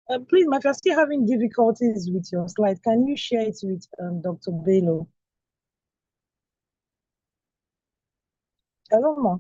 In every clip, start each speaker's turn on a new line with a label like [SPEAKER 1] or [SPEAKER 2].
[SPEAKER 1] Please, if you're still having difficulties with your slide, can you share it with Dr. Bello? Hello, ma.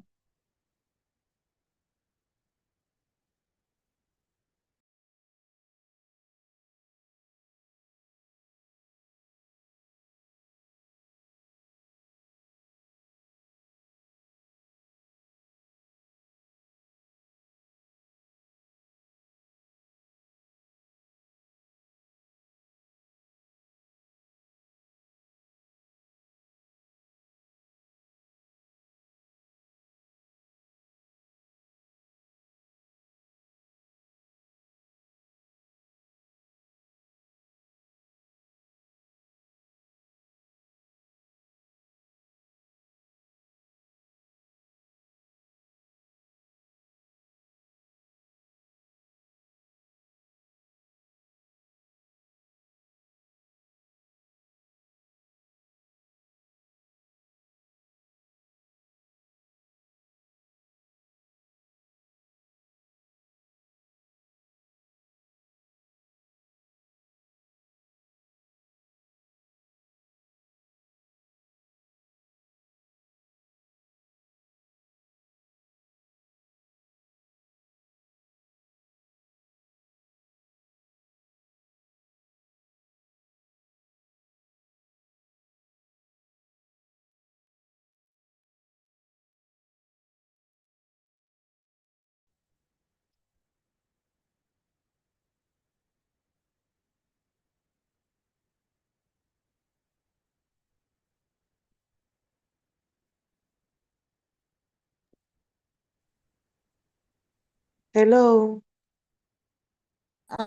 [SPEAKER 2] Hello.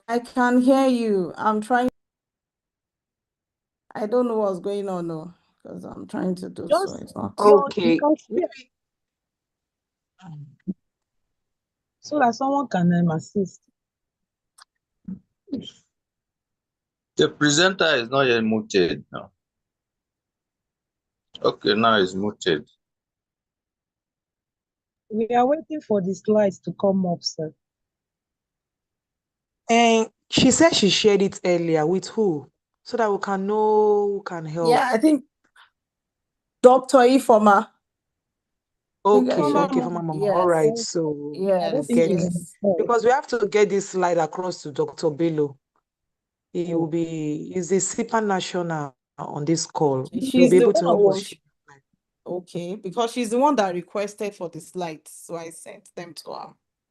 [SPEAKER 3] I can hear you. I'm trying. I don't know what's going on though, because I'm trying to do so.
[SPEAKER 1] Just
[SPEAKER 3] It's not.
[SPEAKER 1] you
[SPEAKER 2] Okay.
[SPEAKER 1] can share so that someone can assist.
[SPEAKER 4] The presenter is not yet muted now. Okay, now it's muted.
[SPEAKER 1] We are waiting for the slides to come up, sir.
[SPEAKER 2] And she said she shared it earlier with who? So that we can know who can help.
[SPEAKER 3] Yeah, I think Dr. Ifoma.
[SPEAKER 2] Okay,
[SPEAKER 1] Ifoma,
[SPEAKER 2] okay, for my mama.
[SPEAKER 3] Yes.
[SPEAKER 2] All right, so
[SPEAKER 1] I don't
[SPEAKER 3] Yes,
[SPEAKER 1] think
[SPEAKER 2] get
[SPEAKER 1] she's
[SPEAKER 2] it.
[SPEAKER 1] on the call.
[SPEAKER 2] Because we have to get this slide across to Dr. Bello. He will
[SPEAKER 1] Oh.
[SPEAKER 2] be, he's the super national on this call. He'll
[SPEAKER 3] She's
[SPEAKER 2] be
[SPEAKER 3] the
[SPEAKER 2] able to help
[SPEAKER 3] one.
[SPEAKER 2] us.
[SPEAKER 3] Okay, because she's the one that requested for the slides, so I sent them to her.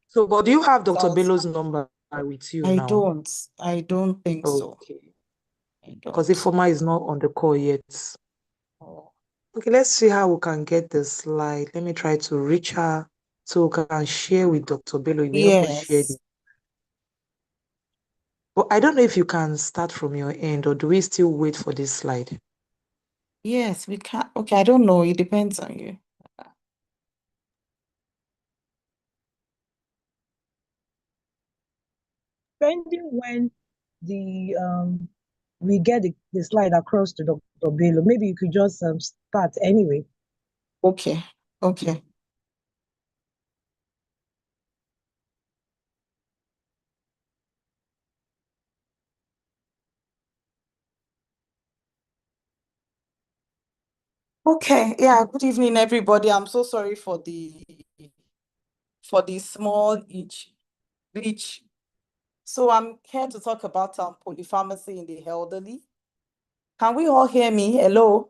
[SPEAKER 2] So, but do you have
[SPEAKER 3] So
[SPEAKER 2] Dr. Bello's number with you
[SPEAKER 3] I
[SPEAKER 2] now?
[SPEAKER 3] don't think so.
[SPEAKER 2] Okay.
[SPEAKER 3] I
[SPEAKER 2] Because
[SPEAKER 3] don't.
[SPEAKER 2] Ifoma is not on the call yet.
[SPEAKER 3] Oh.
[SPEAKER 2] Okay, let's see how we can get the slide. Let me try to reach her so we can share with Dr. Bello. He will help us share
[SPEAKER 3] Yes.
[SPEAKER 2] it. But I don't know if you can start from your end, or do we still wait for this slide?
[SPEAKER 3] Yes, we can. Okay, I don't know. It depends on you.
[SPEAKER 1] Depending when the we get the slide across to Dr. Bello, maybe you could just start anyway.
[SPEAKER 3] Okay. Okay. Okay. Yeah. Good evening, everybody. I'm so sorry for the small glitch. So I'm here to talk about polypharmacy in the elderly. Can we all hear me? Hello.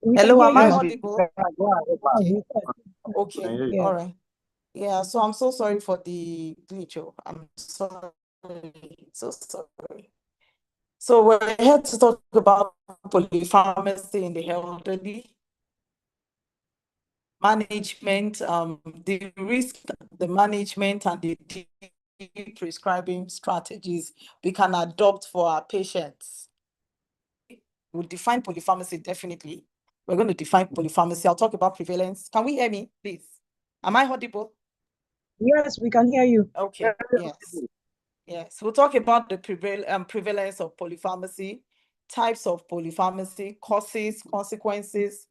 [SPEAKER 1] We
[SPEAKER 3] Hello.
[SPEAKER 1] can
[SPEAKER 3] Am I
[SPEAKER 1] hear you.
[SPEAKER 3] audible? Okay. Okay.
[SPEAKER 1] Yeah.
[SPEAKER 3] All right. Yeah. So I'm so sorry for the glitch. I'm sorry. So sorry. So we're here to talk about polypharmacy in the elderly. Management, the risk, the management, and the prescribing strategies we can adopt for our patients. We'll define polypharmacy, definitely. We're going to define polypharmacy. I'll talk about prevalence. Can we hear me, please? Am I audible?
[SPEAKER 1] Yes, we can hear you.
[SPEAKER 3] Okay, yes. Yes, we'll talk about the prevalence of polypharmacy, types of polypharmacy, causes, consequences,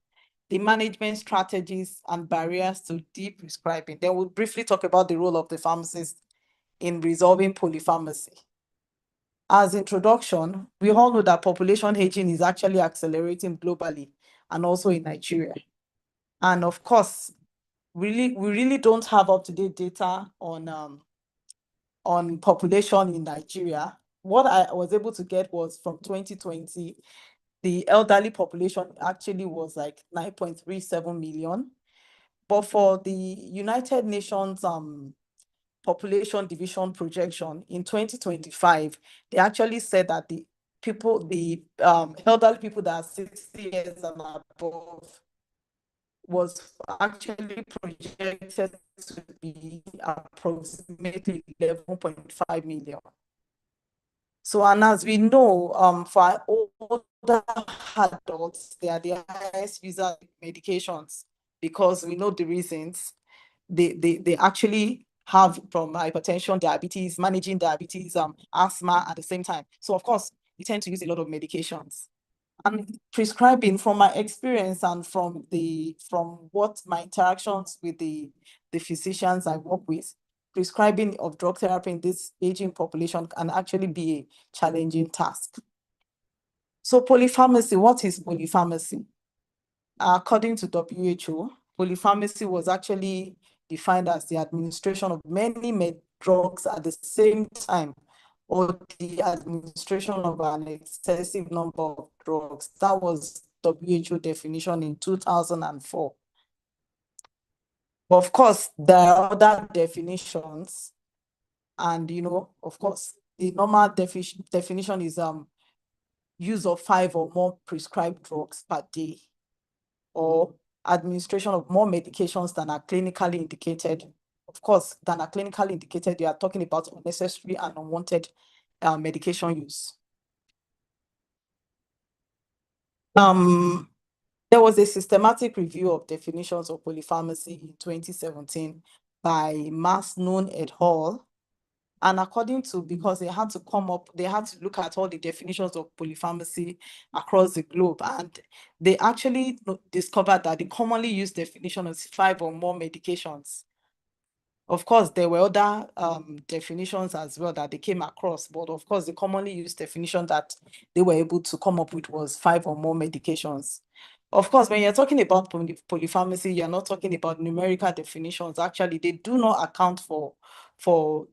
[SPEAKER 3] the management strategies, and barriers to deep prescribing. Then we'll briefly talk about the role of the pharmacist in resolving polypharmacy. As introduction, we all know that population aging is actually accelerating globally and also in Nigeria. And of course, we really don't have up-to-date data on population in Nigeria. What I was able to get was from 2020, the elderly population actually was like 9.37 million. But for the United Nations population division projection in 2025, they actually said that the elderly people that are 60 years and above was actually projected to be approximately 11.5 million. So, and as we know, for older adults, they are the highest user of medications because we know the reasons. They actually have from hypertension, diabetes, managing diabetes, asthma at the same time. So of course, we tend to use a lot of medications. And prescribing, from my experience and from what my interactions with the physicians I work with, prescribing of drug therapy in this aging population can actually be a challenging task. So polypharmacy, what is polypharmacy? According to WHO, polypharmacy was actually defined as the administration of many drugs at the same time, or the administration of an excessive number of drugs. That was WHO definition in 2004. But of course, there are other definitions, and of course, the normal definition is use of 5 or more prescribed drugs per day, or administration of more medications than are clinically indicated. Of course, than are clinically indicated, they are talking about unnecessary and unwanted medication use. There was a systematic review of definitions of polypharmacy in 2017 by Masnoon et al. And according to, because they had to look at all the definitions of polypharmacy across the globe. And they actually discovered that the commonly used definition is 5 or more medications. Of course, there were other definitions as well that they came across, but of course, the commonly used definition that they were able to come up with was 5 or more medications. Of course, when you're talking about polypharmacy, you're not talking about numerical definitions. Actually, they do not account for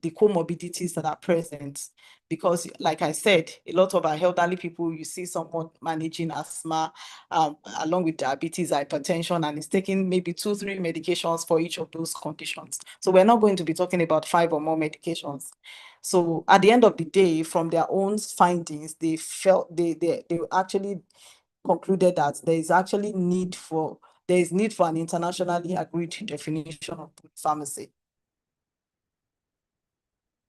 [SPEAKER 3] the comorbidities that are present. Because, like I said, a lot of our elderly people, you see someone managing asthma along with diabetes, hypertension, and is taking maybe 2-3 medications for each of those conditions. So we're not going to be talking about 5 or more medications. So at the end of the day, from their own findings, they actually concluded that there is need for an internationally agreed definition of polypharmacy.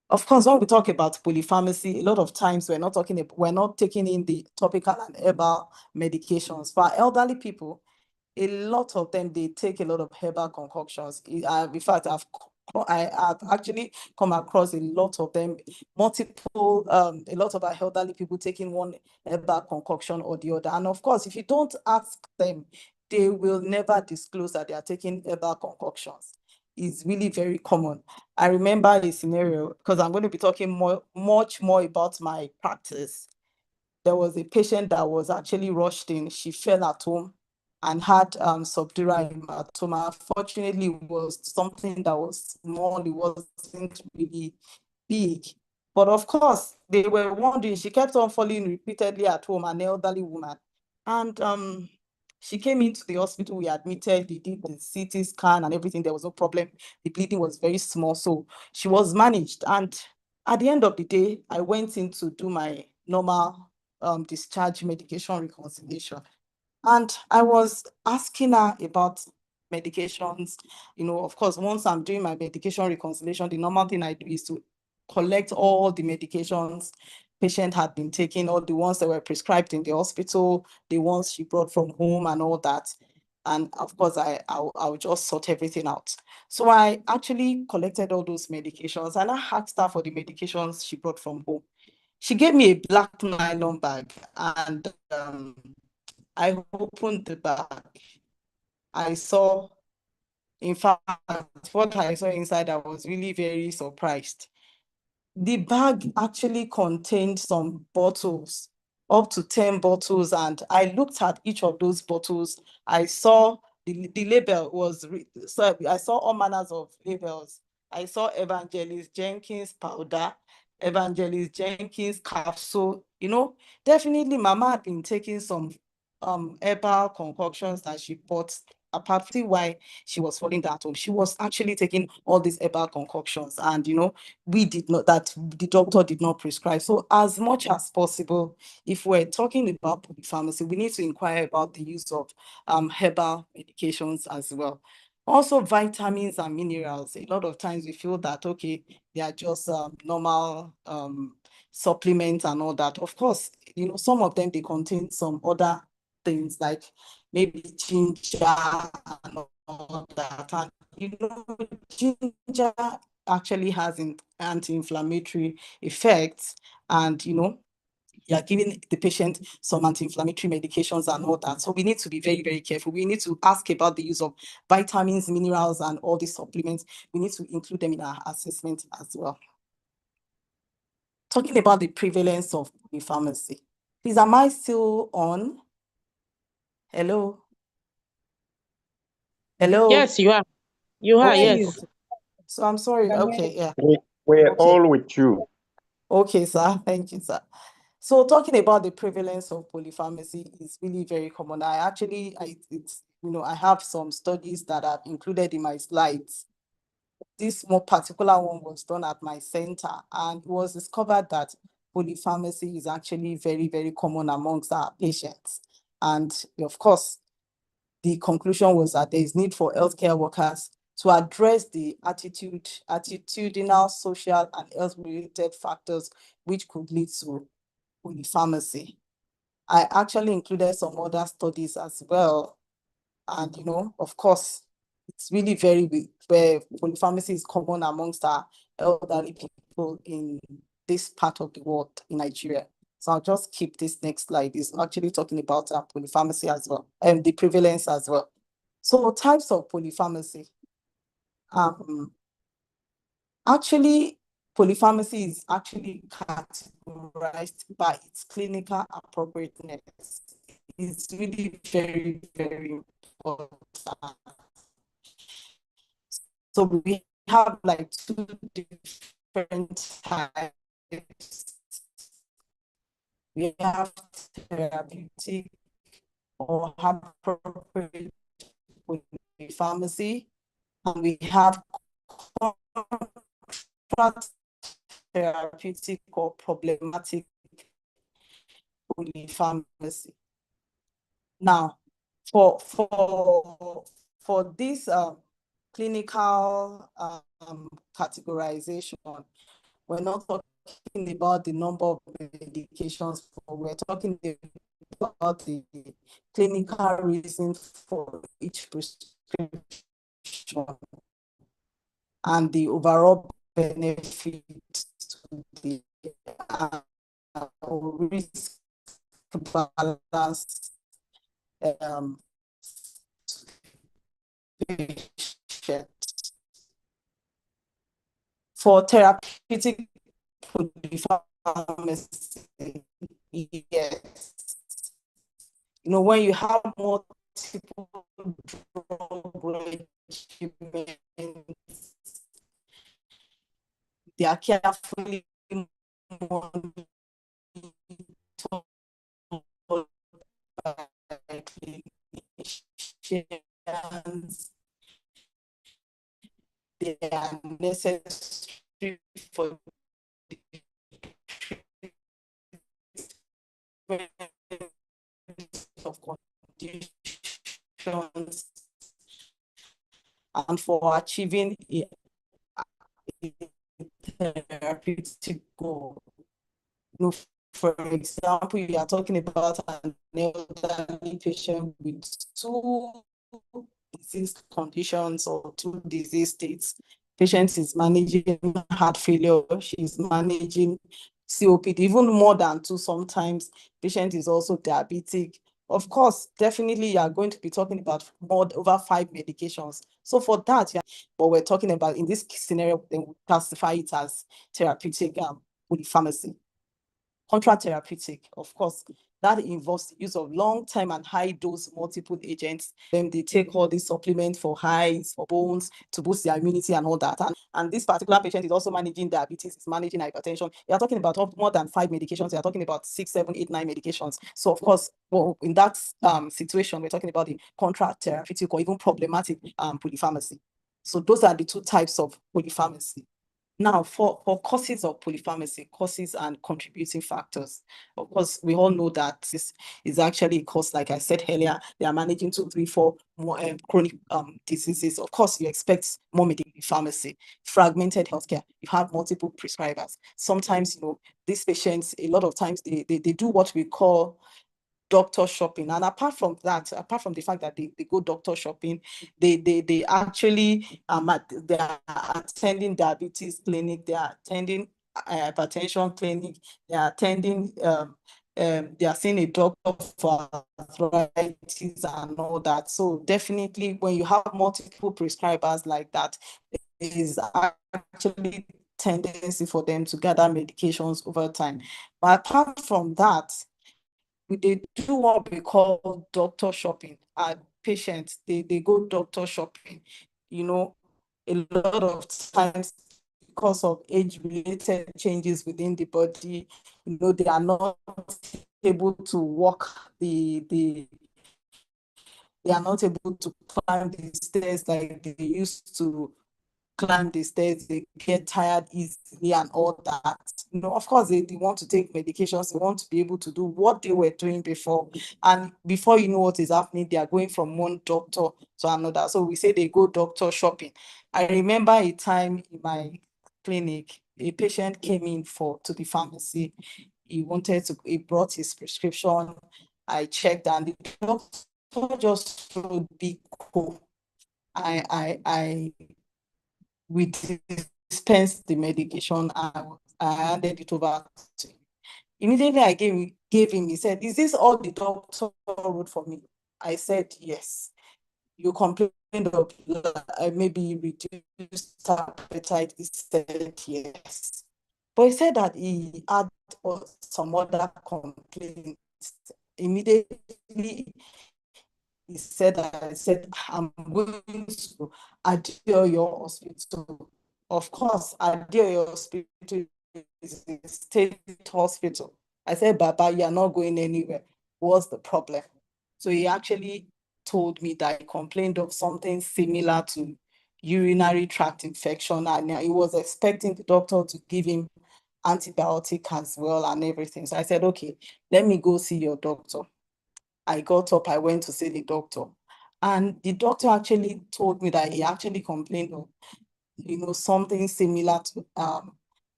[SPEAKER 3] Of course, when we talk about polypharmacy, a lot of times we're not taking in the topical and herbal medications. For elderly people, a lot of them, they take a lot of herbal concoctions. In fact, I've actually come across a lot of them, a lot of our elderly people taking one herbal concoction or the other. And of course, if you don't ask them, they will never disclose that they are taking herbal concoctions. Is really very common. I remember a scenario, because I'm going to be talking much more about my practice. There was a patient that was actually rushed in. She fell at home and had subdural hematoma. Fortunately, it was something that was small. It wasn't really big. But of course, they were wondering. She kept on falling repeatedly at home, an elderly woman. And she came into the hospital, we admitted, they did the CT scan and everything. There was no problem. The bleeding was very small, so she was managed. And at the end of the day, I went in to do my normal discharge medication reconciliation. And I was asking her about medications. Of course, once I'm doing my medication reconciliation, the normal thing I do is to collect all the medications patient had been taking, all the ones that were prescribed in the hospital, the ones she brought from home and all that. And of course, I'll just sort everything out. So I actually collected all those medications and I asked her for the medications she brought from home. She gave me a black nylon bag, and I opened the bag. I saw, in fact, what I saw inside, I was really very surprised. The bag actually contained some bottles, up to 10 bottles, and I looked at each of those bottles. I saw the label was, so I saw all manners of labels. I saw Evangelist Jenkins powder, Evangelist Jenkins capsule. You know, definitely Mama had been taking some herbal concoctions that she bought, apart from why she was falling down at home. She was actually taking all these herbal concoctions, and you know, we did not, that the doctor did not prescribe. So as much as possible, if we're talking about polypharmacy, we need to inquire about the use of herbal medications as well. Also, vitamins and minerals. A lot of times we feel that, okay, they are just normal supplements and all that. Of course, you know, some of them, they contain some other things like maybe ginger and all that. And you know, ginger actually has an anti-inflammatory effects, and you know, you're giving the patient some anti-inflammatory medications and all that. So we need to be very, very careful. We need to ask about the use of vitamins, minerals, and all these supplements. We need to include them in our assessment as well. Talking about the prevalence of polypharmacy. Please, am I still on? Hello? Hello?
[SPEAKER 5] Yes, you are. You are,
[SPEAKER 3] Okay,
[SPEAKER 5] yes.
[SPEAKER 3] okay. So I'm sorry. Okay, yeah.
[SPEAKER 6] We're
[SPEAKER 3] Okay.
[SPEAKER 6] all with you.
[SPEAKER 3] Okay, sir. Thank you, sir. So talking about the prevalence of polypharmacy is really very common. I have some studies that I've included in my slides. This more particular one was done at my center, and it was discovered that polypharmacy is actually very, very common amongst our patients. And of course, the conclusion was that there is need for healthcare workers to address the attitudinal, social, and health-related factors which could lead to polypharmacy. I actually included some other studies as well. And, you know, of course, it's really very big, where polypharmacy is common amongst our elderly people in this part of the world, in Nigeria. So I'll just keep this next slide. It's actually talking about polypharmacy as well, and the prevalence as well. So types of polypharmacy. Actually, polypharmacy is actually categorized by its clinical appropriateness. It's really very, very important. So we have like two different types. We have therapeutic or appropriate polypharmacy, and we have therapeutic or problematic polypharmacy. Now, for this clinical categorization, we're not talking about the number of medications, but we're talking about the clinical reason for each prescription and the overall benefit to the risk balance patient. For therapeutic polypharmacy, yes. You know, when you have multiple drug regimens, they are carefully monitored by clinicians. They are necessary for the of conditions and for achieving a therapeutic goal. You know, for example, you are talking about an elderly patient with two disease conditions or two disease states. Patient is managing heart failure, she's managing COPD, even more than two sometimes. Patient is also diabetic, of course, definitely you are going to be talking about over 5 medications. So for that, but we're talking about in this scenario, then we classify it as therapeutic polypharmacy. Contra-therapeutic, of course, that involves the use of long-term and high-dose multiple agents. Then they take all these supplements for highs, for bones, to boost their immunity and all that. And this particular patient is also managing diabetes, is managing hypertension. You are talking about more than 5 medications. You are talking about 6, 7, 8, 9 medications. So of course, well, in that situation, we're talking about the contra-therapeutic or even problematic polypharmacy. So those are the two types of polypharmacy. Now, for causes of polypharmacy, causes and contributing factors, of course, we all know that this is actually a cause, like I said earlier, they are managing 2, 3, 4 more chronic diseases. Of course, you expect more pharmacy, fragmented healthcare. You have multiple prescribers. Sometimes, these patients, a lot of times, they do what we call doctor shopping. And apart from that, apart from the fact that they go doctor shopping, they actually they are attending diabetes clinic, they are attending hypertension clinic, they are attending they are seeing a doctor for arthritis and all that. So definitely when you have multiple prescribers like that, it is actually tendency for them to gather medications over time. But apart from that, they do what we call doctor shopping. Patients, they go doctor shopping, a lot of times because of age-related changes within the body, they are not able to walk they are not able to climb the stairs like they used to climb the stairs, they get tired easily and all that. Of course, they want to take medications, they want to be able to do what they were doing before. And before you know what is happening, they are going from one doctor to another. So we say they go doctor shopping. I remember a time in my clinic, a patient came in to the pharmacy. He brought his prescription. I checked and the doctor just wrote big quote. We dispensed the medication and I handed it over to him. Immediately I gave him, he said, "Is this all the doctor wrote for me?" I said, "Yes." "You complained of maybe reduced appetite." He said, "Yes." But he said that he had some other complaints. Immediately he said, I said, "I'm going to Adeoyo Hospital." Of course, Adeoyo Hospital is a state hospital. I said, "Baba, you're not going anywhere. What's the problem?" So he actually told me that he complained of something similar to urinary tract infection, and he was expecting the doctor to give him antibiotic as well and everything. So I said, "Okay, let me go see your doctor." I got up, I went to see the doctor. And the doctor actually told me that he actually complained of, something similar to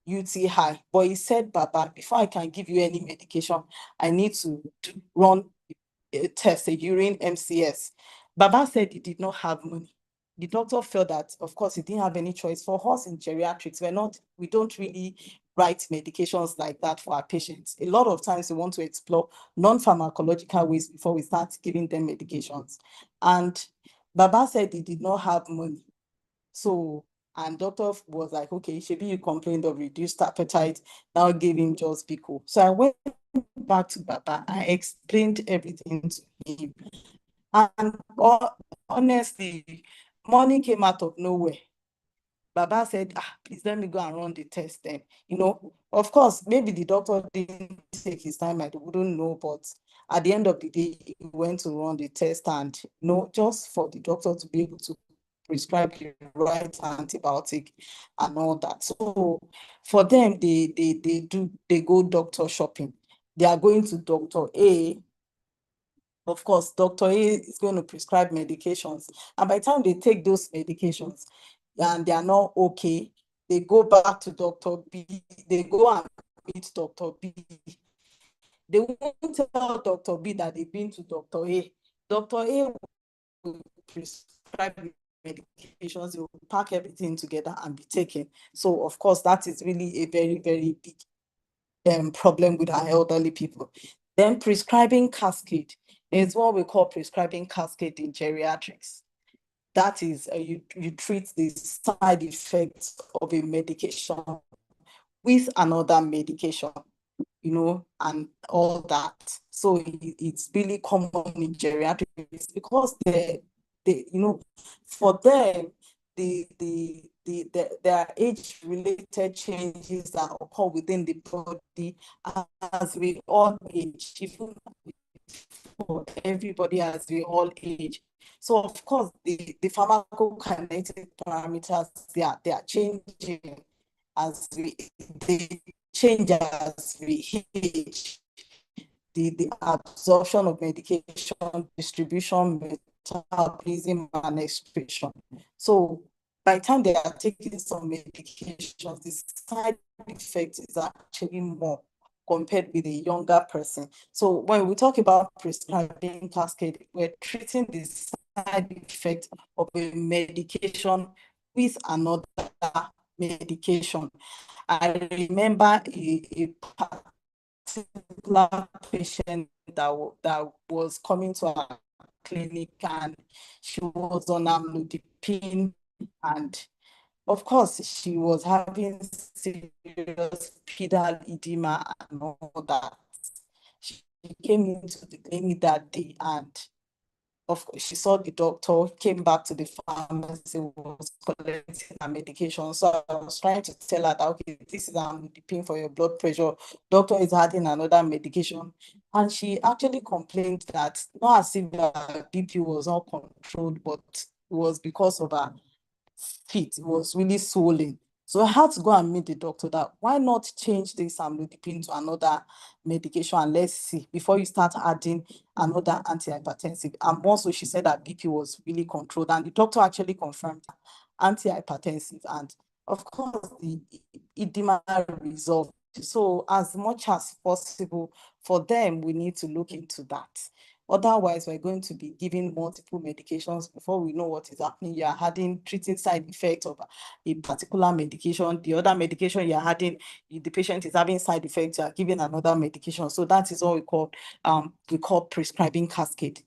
[SPEAKER 3] UTI. But he said, "Baba, before I can give you any medication, I need to run a test, a urine MCS." Baba said he did not have money. The doctor felt that, of course, he didn't have any choice. For us in geriatrics, we don't really write medications like that for our patients. A lot of times we want to explore non-pharmacological ways before we start giving them medications. And Baba said he did not have money. So, and doctor was like, "Okay, maybe you complained of reduced appetite, now give him just Bico." So I went back to Baba, I explained everything to him. And honestly, money came out of nowhere. Baba said, "Please let me go and run the test then." Of course, maybe the doctor didn't take his time, I wouldn't know, but at the end of the day, he went to run the test and, just for the doctor to be able to prescribe the right antibiotic and all that. So for them, they go doctor shopping. They are going to Dr. A. Of course, Dr. A is going to prescribe medications. And by the time they take those medications and they are not okay, they go back to Dr. B. They go and meet Dr. B. They won't tell Dr. B that they've been to Dr. A. Dr. A will prescribe medications, they will pack everything together and be taken. So, of course, that is really a very, very big problem with our elderly people. Then prescribing cascade. It's what we call prescribing cascade in geriatrics. That is, you treat the side effects of a medication with another medication, and all that. So it's really common in geriatrics because for them, there are age-related changes that occur within the body as we all age, even for everybody as we all age. So of course, the pharmacokinetic parameters, they are changing as they change as we age. The absorption of medication, distribution, metabolism, and excretion. So by the time they are taking some medications, the side effect is actually more compared with a younger person. So when we talk about prescribing cascade, we're treating the side effect of a medication with another medication. I remember a particular patient that was coming to our clinic, and she was on amlodipine, and of course she was having serious pedal edema and all that. She came into the clinic that day, and of course, she saw the doctor, came back to the pharmacy, was collecting her medication. So I was trying to tell her that, okay, this is amlodipine for your blood pressure. Doctor is adding another medication. And she actually complained that not as if her BP was not controlled, but it was because of her feet. It was really swollen. So I had to go and meet the doctor that why not change this amlodipine to another medication, and let's see before you start adding another antihypertensive. And also she said that BP was really controlled, and the doctor actually confirmed antihypertensive, and of course the edema resolved. So as much as possible for them, we need to look into that. Otherwise, we're going to be giving multiple medications before we know what is happening. You're adding treating side effects of a particular medication. The other medication you're adding, the patient is having side effects, you're giving another medication. So that is what we call prescribing cascade.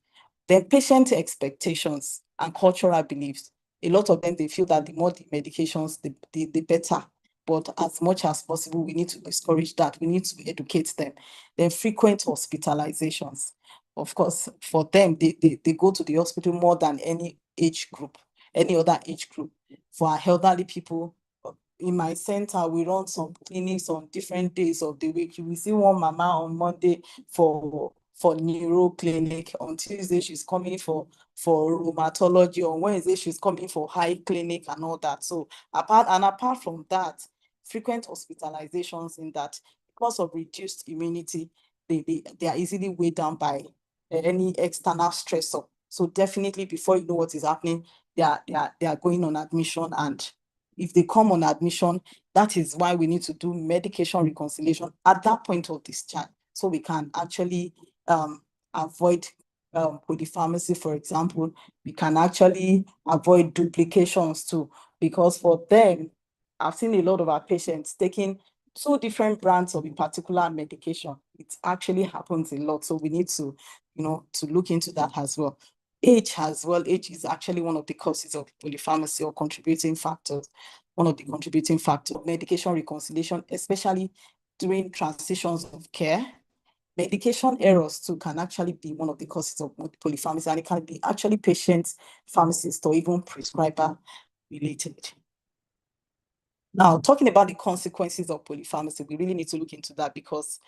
[SPEAKER 3] Then patient expectations and cultural beliefs. A lot of them, they feel that the more the medications, the better. But as much as possible, we need to discourage that. We need to educate them. Then frequent hospitalizations. Of course, for them, they go to the hospital more than any age group, any other age group. For our elderly people, in my center, we run some clinics on different days of the week. You will see one mama on Monday for neuro clinic. On Tuesday, she's coming for rheumatology. On Wednesday, she's coming for high clinic and all that. So apart from that, frequent hospitalizations in that because of reduced immunity, they are easily weighed down by any external stressor. So definitely before you know what is happening, they are going on admission, and if they come on admission, that is why we need to do medication reconciliation at that point of discharge, so we can actually avoid polypharmacy, for example. We can actually avoid duplications too, because for them, I've seen a lot of our patients taking 2 different brands of a particular medication. It actually happens a lot. So we need to, to look into that as well. Age as well. Age is actually one of the causes of polypharmacy or contributing factors. One of the contributing factors. Medication reconciliation, especially during transitions of care. Medication errors too can actually be one of the causes of polypharmacy, and it can be actually patient, pharmacist, or even prescriber related. Now, talking about the consequences of polypharmacy, we really need to look into that because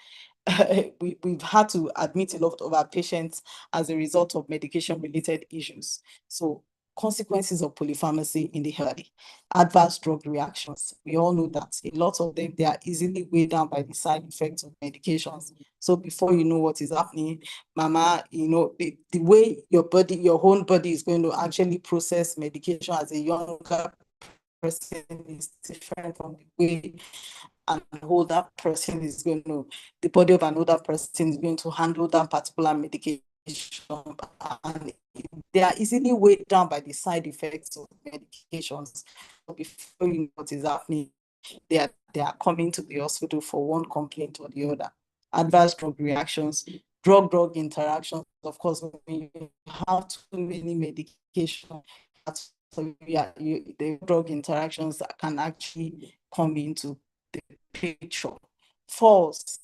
[SPEAKER 3] we've had to admit a lot of our patients as a result of medication-related issues. So consequences of polypharmacy in the elderly. Adverse drug reactions. We all know that a lot of them, they are easily weighed down by the side effects of medications. So before you know what is happening, mama, the way your own body is going to actually process medication as a younger person is different from the way an older person is going to, the body of an older person is going to handle that particular medication, and they are easily weighed down by the side effects of medications. So before you know what is happening, they are coming to the hospital for one complaint or the other. Adverse drug reactions. drug interactions. Of course, when you have too many medications, so the drug interactions that can actually come into the picture. False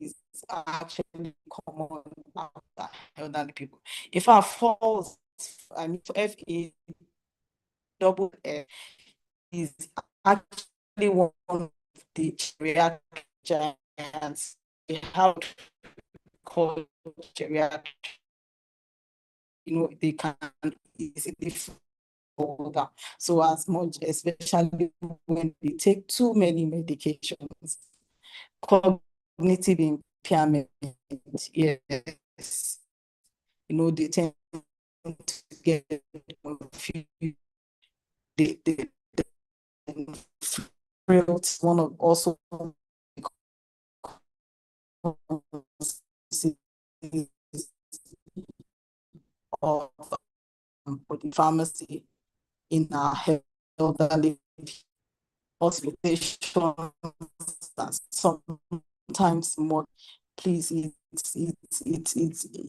[SPEAKER 3] is actually common after elderly people. In fact, false, I mean, FA double F is actually one of the geriatric giants. We have called geriatric. They can easily fall down. So as much, especially when they take too many medications, cognitive impairment, yes, they tend to get confused. The frailty, one of also of polypharmacy in our elderly hospitalizations and sometimes more. Please, it's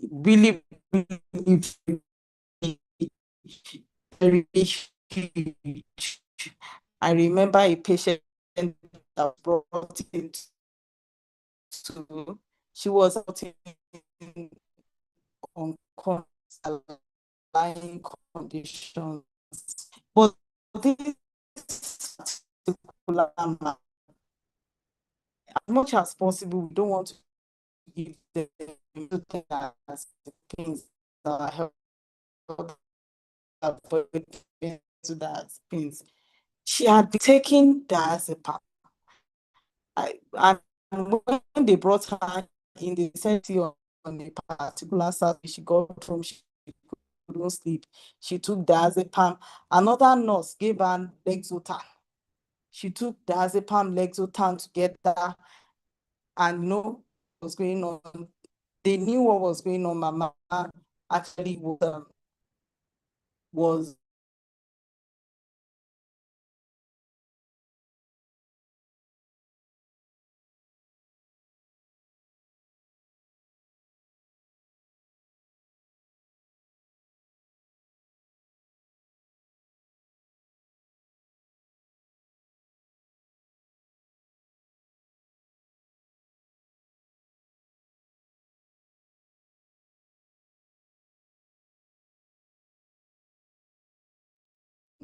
[SPEAKER 3] really, really very huge. I remember a patient that brought in to, she was out in lying conditions, but this particular man, as much as possible, we don't want to give them as things that are helpful to that things. She had been taking diazepam. And when they brought her in, the sent on a particular Saturday, she got home, she couldn't sleep. She took diazepam. Another nurse gave her Lexotan. She took diazepam, Lexotan together, and what was going on. They knew what was going on. Mama actually was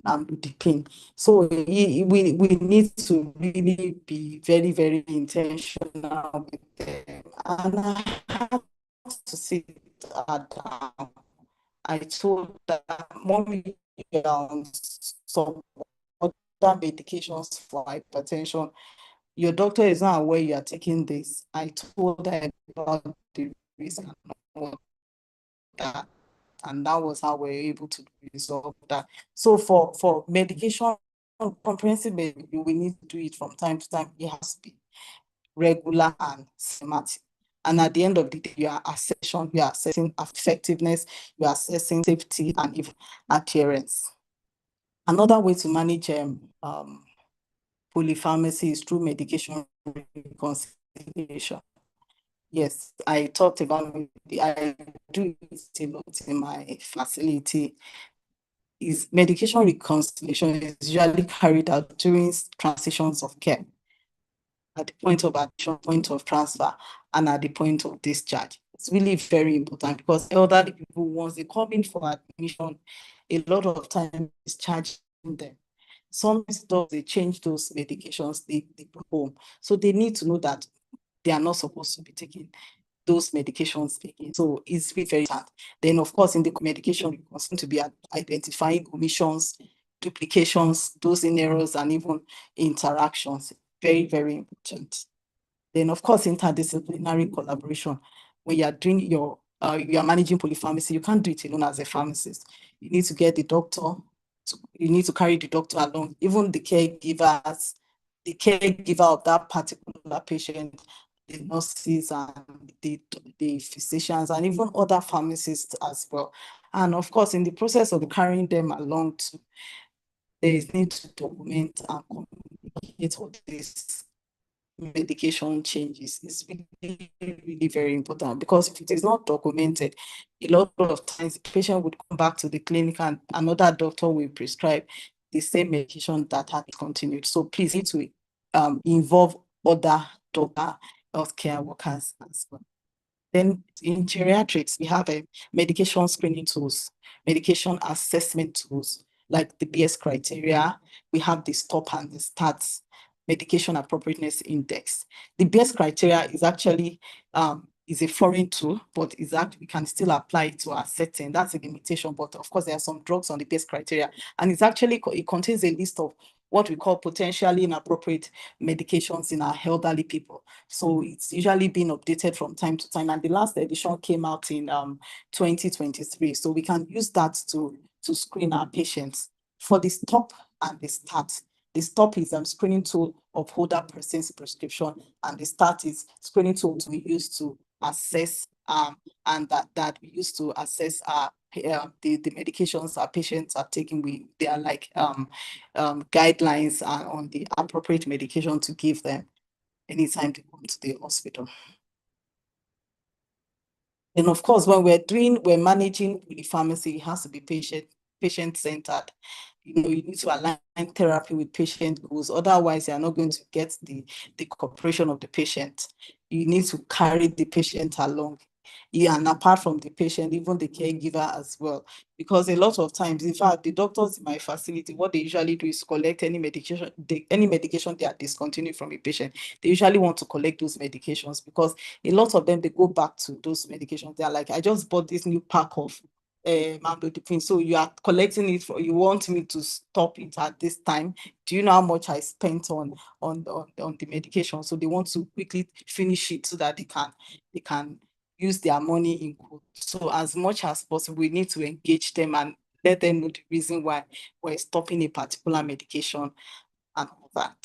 [SPEAKER 3] with the pain. So we need to really be very, very intentional with them. And I had to sit her down. I told that, Mommy, some other medications for hypertension, your doctor is not aware you are taking this. I told her about the reason that, and that was how we were able to resolve that. So for medication, comprehensive medication, we need to do it from time to time. It has to be regular and systematic. And at the end of the day, you are assessing effectiveness, you are assessing safety and even adherence. Another way to manage polypharmacy is through medication reconciliation. Yes, I talked about it. I do it a lot in my facility. Is medication reconciliation is usually carried out during transitions of care, at the point of admission, point of transfer, and at the point of discharge. It's really very important because elderly people, once they come in for admission, a lot of time is charging them. Sometimes they change those medications they go home. So they need to know that they are not supposed to be taking those medications again. So it's very important. Then, of course, in the medication, you continue to be identifying omissions, duplications, dosing errors, and even interactions. Very, very important. Then, of course, interdisciplinary collaboration. When you are doing you are managing polypharmacy, you can't do it alone as a pharmacist. You need to get the doctor. You need to carry the doctor along, even the caregivers, the caregiver of that particular patient, the nurses and the physicians, and even other pharmacists as well. And of course, in the process of carrying them along, there is need to document and communicate all this medication changes is really, really very important, because if it is not documented, a lot of times the patient would come back to the clinic and another doctor will prescribe the same medication that had continued. So please need to involve other doctor healthcare workers as well. Then in geriatrics, we have medication screening tools, medication assessment tools, like the BS criteria. We have the stop and the starts medication appropriateness index. The BS criteria is actually is a foreign tool, but is that we can still apply it to our setting. That's a limitation, but of course there are some drugs on the BS criteria, and it's actually it contains a list of what we call potentially inappropriate medications in our elderly people. So it's usually been updated from time to time, and the last edition came out in 2023. So we can use that to screen our patients. For the stop and the start, the stop is screening tool of older person's prescription, and the start is screening tool we use to assess and that we use to assess the medications our patients are taking. They are like guidelines on the appropriate medication to give them anytime they come to the hospital. And of course, when we're managing polypharmacy, it has to be patient-centered. You need to align therapy with patient goals. Otherwise, you're not going to get the cooperation of the patient. You need to carry the patient along. Yeah, and apart from the patient, even the caregiver as well. Because a lot of times, in fact, the doctors in my facility, what they usually do is collect any medication they are discontinued from a patient. They usually want to collect those medications, because a lot of them, they go back to those medications. They are like, I just bought this new pack of amlodipine, so you are collecting it you want me to stop it at this time. Do you know how much I spent on the medication? So they want to quickly finish it so that they can use their money in good. So as much as possible, we need to engage them and let them know the reason why we're stopping a particular medication and all that.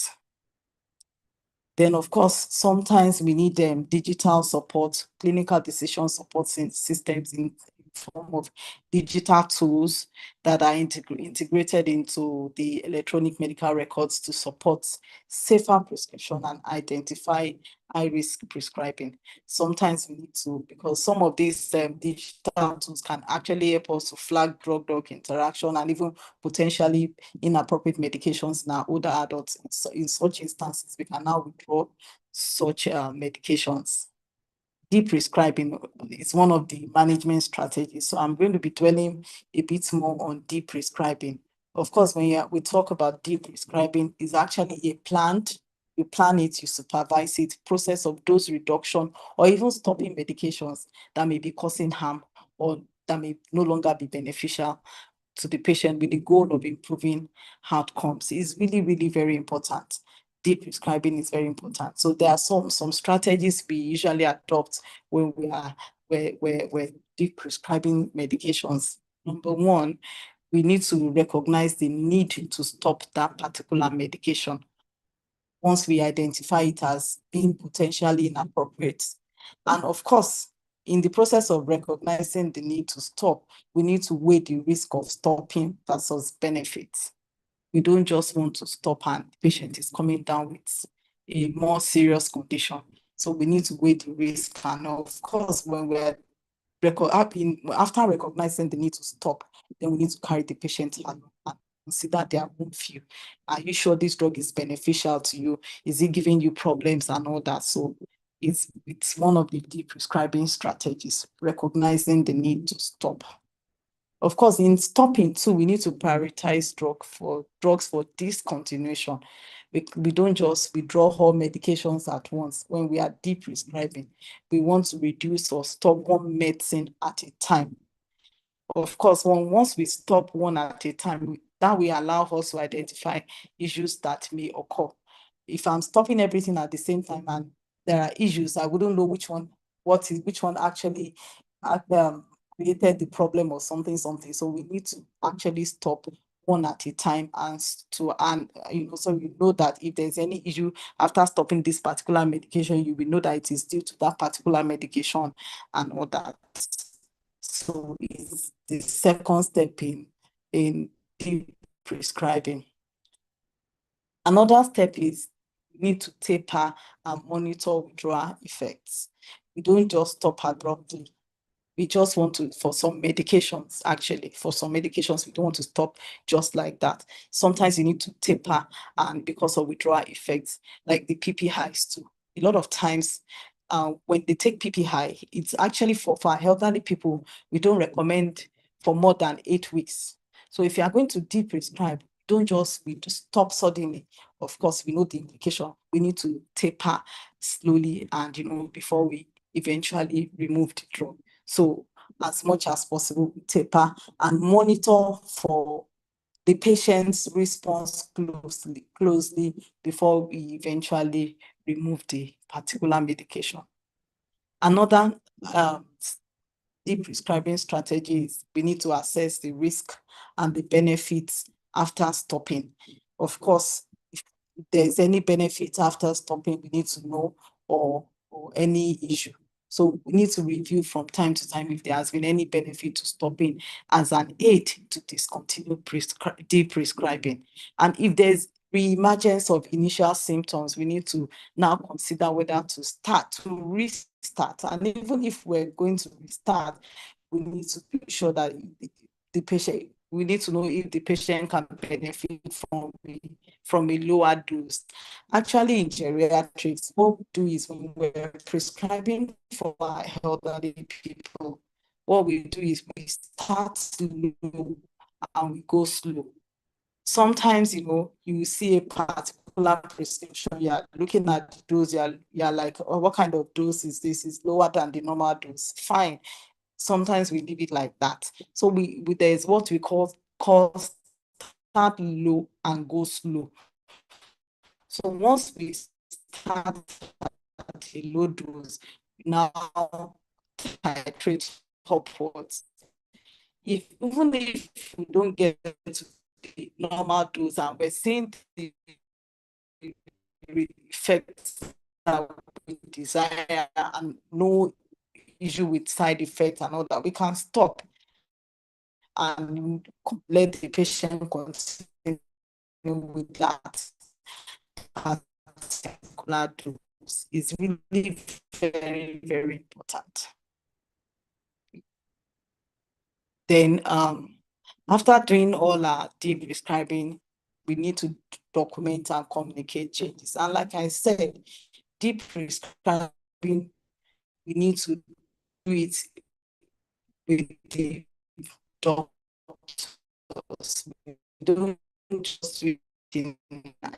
[SPEAKER 3] Then, of course, sometimes we need digital support, clinical decision support systems in form of digital tools that are integrated into the electronic medical records to support safer prescription and identify high-risk prescribing. Sometimes we need to, because some of these digital tools can actually help us to flag drug-drug interaction and even potentially inappropriate medications in our older adults. So in such instances, we can now withdraw such medications. Deprescribing is one of the management strategies. So I'm going to be dwelling a bit more on deprescribing. Of course, when we talk about deprescribing, it's actually a planned, you plan it, you supervise it, process of dose reduction, or even stopping medications that may be causing harm or that may no longer be beneficial to the patient, with the goal of improving outcomes. Is really, really very important. Deprescribing is very important. So there are some strategies we usually adopt when we're deprescribing medications. Number one, we need to recognize the need to stop that particular medication once we identify it as being potentially inappropriate. And of course, in the process of recognizing the need to stop, we need to weigh the risk of stopping versus benefits. We don't just want to stop and the patient is coming down with a more serious condition. So we need to weigh the risk. And of course, when we're after recognizing the need to stop, then we need to carry the patient along and consider their own view. Are you sure this drug is beneficial to you? Is it giving you problems and all that? So it's one of the deprescribing strategies, recognizing the need to stop. Of course, in stopping too, we need to prioritize drugs for discontinuation. We don't just withdraw all medications at once. When we are deprescribing, we want to reduce or stop one medicine at a time. Of course, once we stop one at a time, that will allow us to identify issues that may occur. If I'm stopping everything at the same time and there are issues, I wouldn't know which one actually created the problem or something. So we need to actually stop one at a time so you know that if there's any issue after stopping this particular medication, you will know that it is due to that particular medication and all that. So it's the second step in prescribing. Another step is need to taper and monitor withdrawal effects. We don't just stop abruptly. We just want to, for some medications, actually, for some medications, we don't want to stop just like that. Sometimes you need to taper, and because of withdrawal effects, like the PP highs too. A lot of times, when they take PP high, it's actually for our elderly people, we don't recommend for more than 8 weeks. So if you are going to deprescribe, we just stop suddenly. Of course, we know the indication. We need to taper slowly, and before we eventually remove the drug. So as much as possible, we taper and monitor for the patient's response closely before we eventually remove the particular medication. Another deprescribing strategy is we need to assess the risk and the benefits after stopping. Of course, if there's any benefit after stopping, we need to know, or any issue. So we need to review from time to time if there has been any benefit to stopping as an aid to discontinue deprescribing. And if there's re-emergence of initial symptoms, we need to now consider whether to restart. And even if we're going to restart, we need to be sure that the patient, we need to know if the patient can benefit from a lower dose. Actually, in geriatrics, what we do is when we're prescribing for our elderly people, what we do is we start slow and we go slow. Sometimes, you see a particular prescription, you're looking at the dose, you're like, oh, what kind of dose is this? Is lower than the normal dose. Fine. Sometimes we leave it like that. So there's what we call start low and go slow. So once we start at a low dose, now titrate upwards. Even if we don't get to the normal dose and we're seeing the effects that we desire and no issue with side effects and all that, we can stop and let the patient continue with that particular dose. Is really very, very important. Then after doing all our deprescribing, we need to document and communicate changes. And like I said, deprescribing, we need to do it with the doctors. We don't just do it in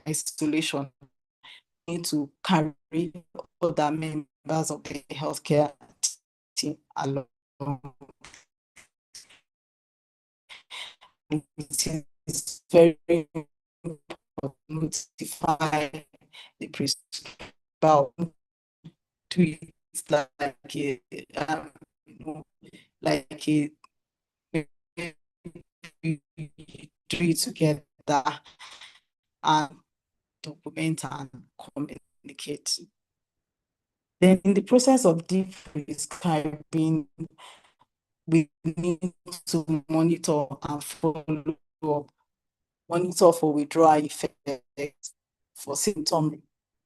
[SPEAKER 3] isolation. We need to carry other members of the healthcare team along. It is very important to notify the prescriber, to it like a do it together and document and communicate. Then in the process of deprescribing, we need to monitor and follow up, monitor for withdrawal effects, for symptom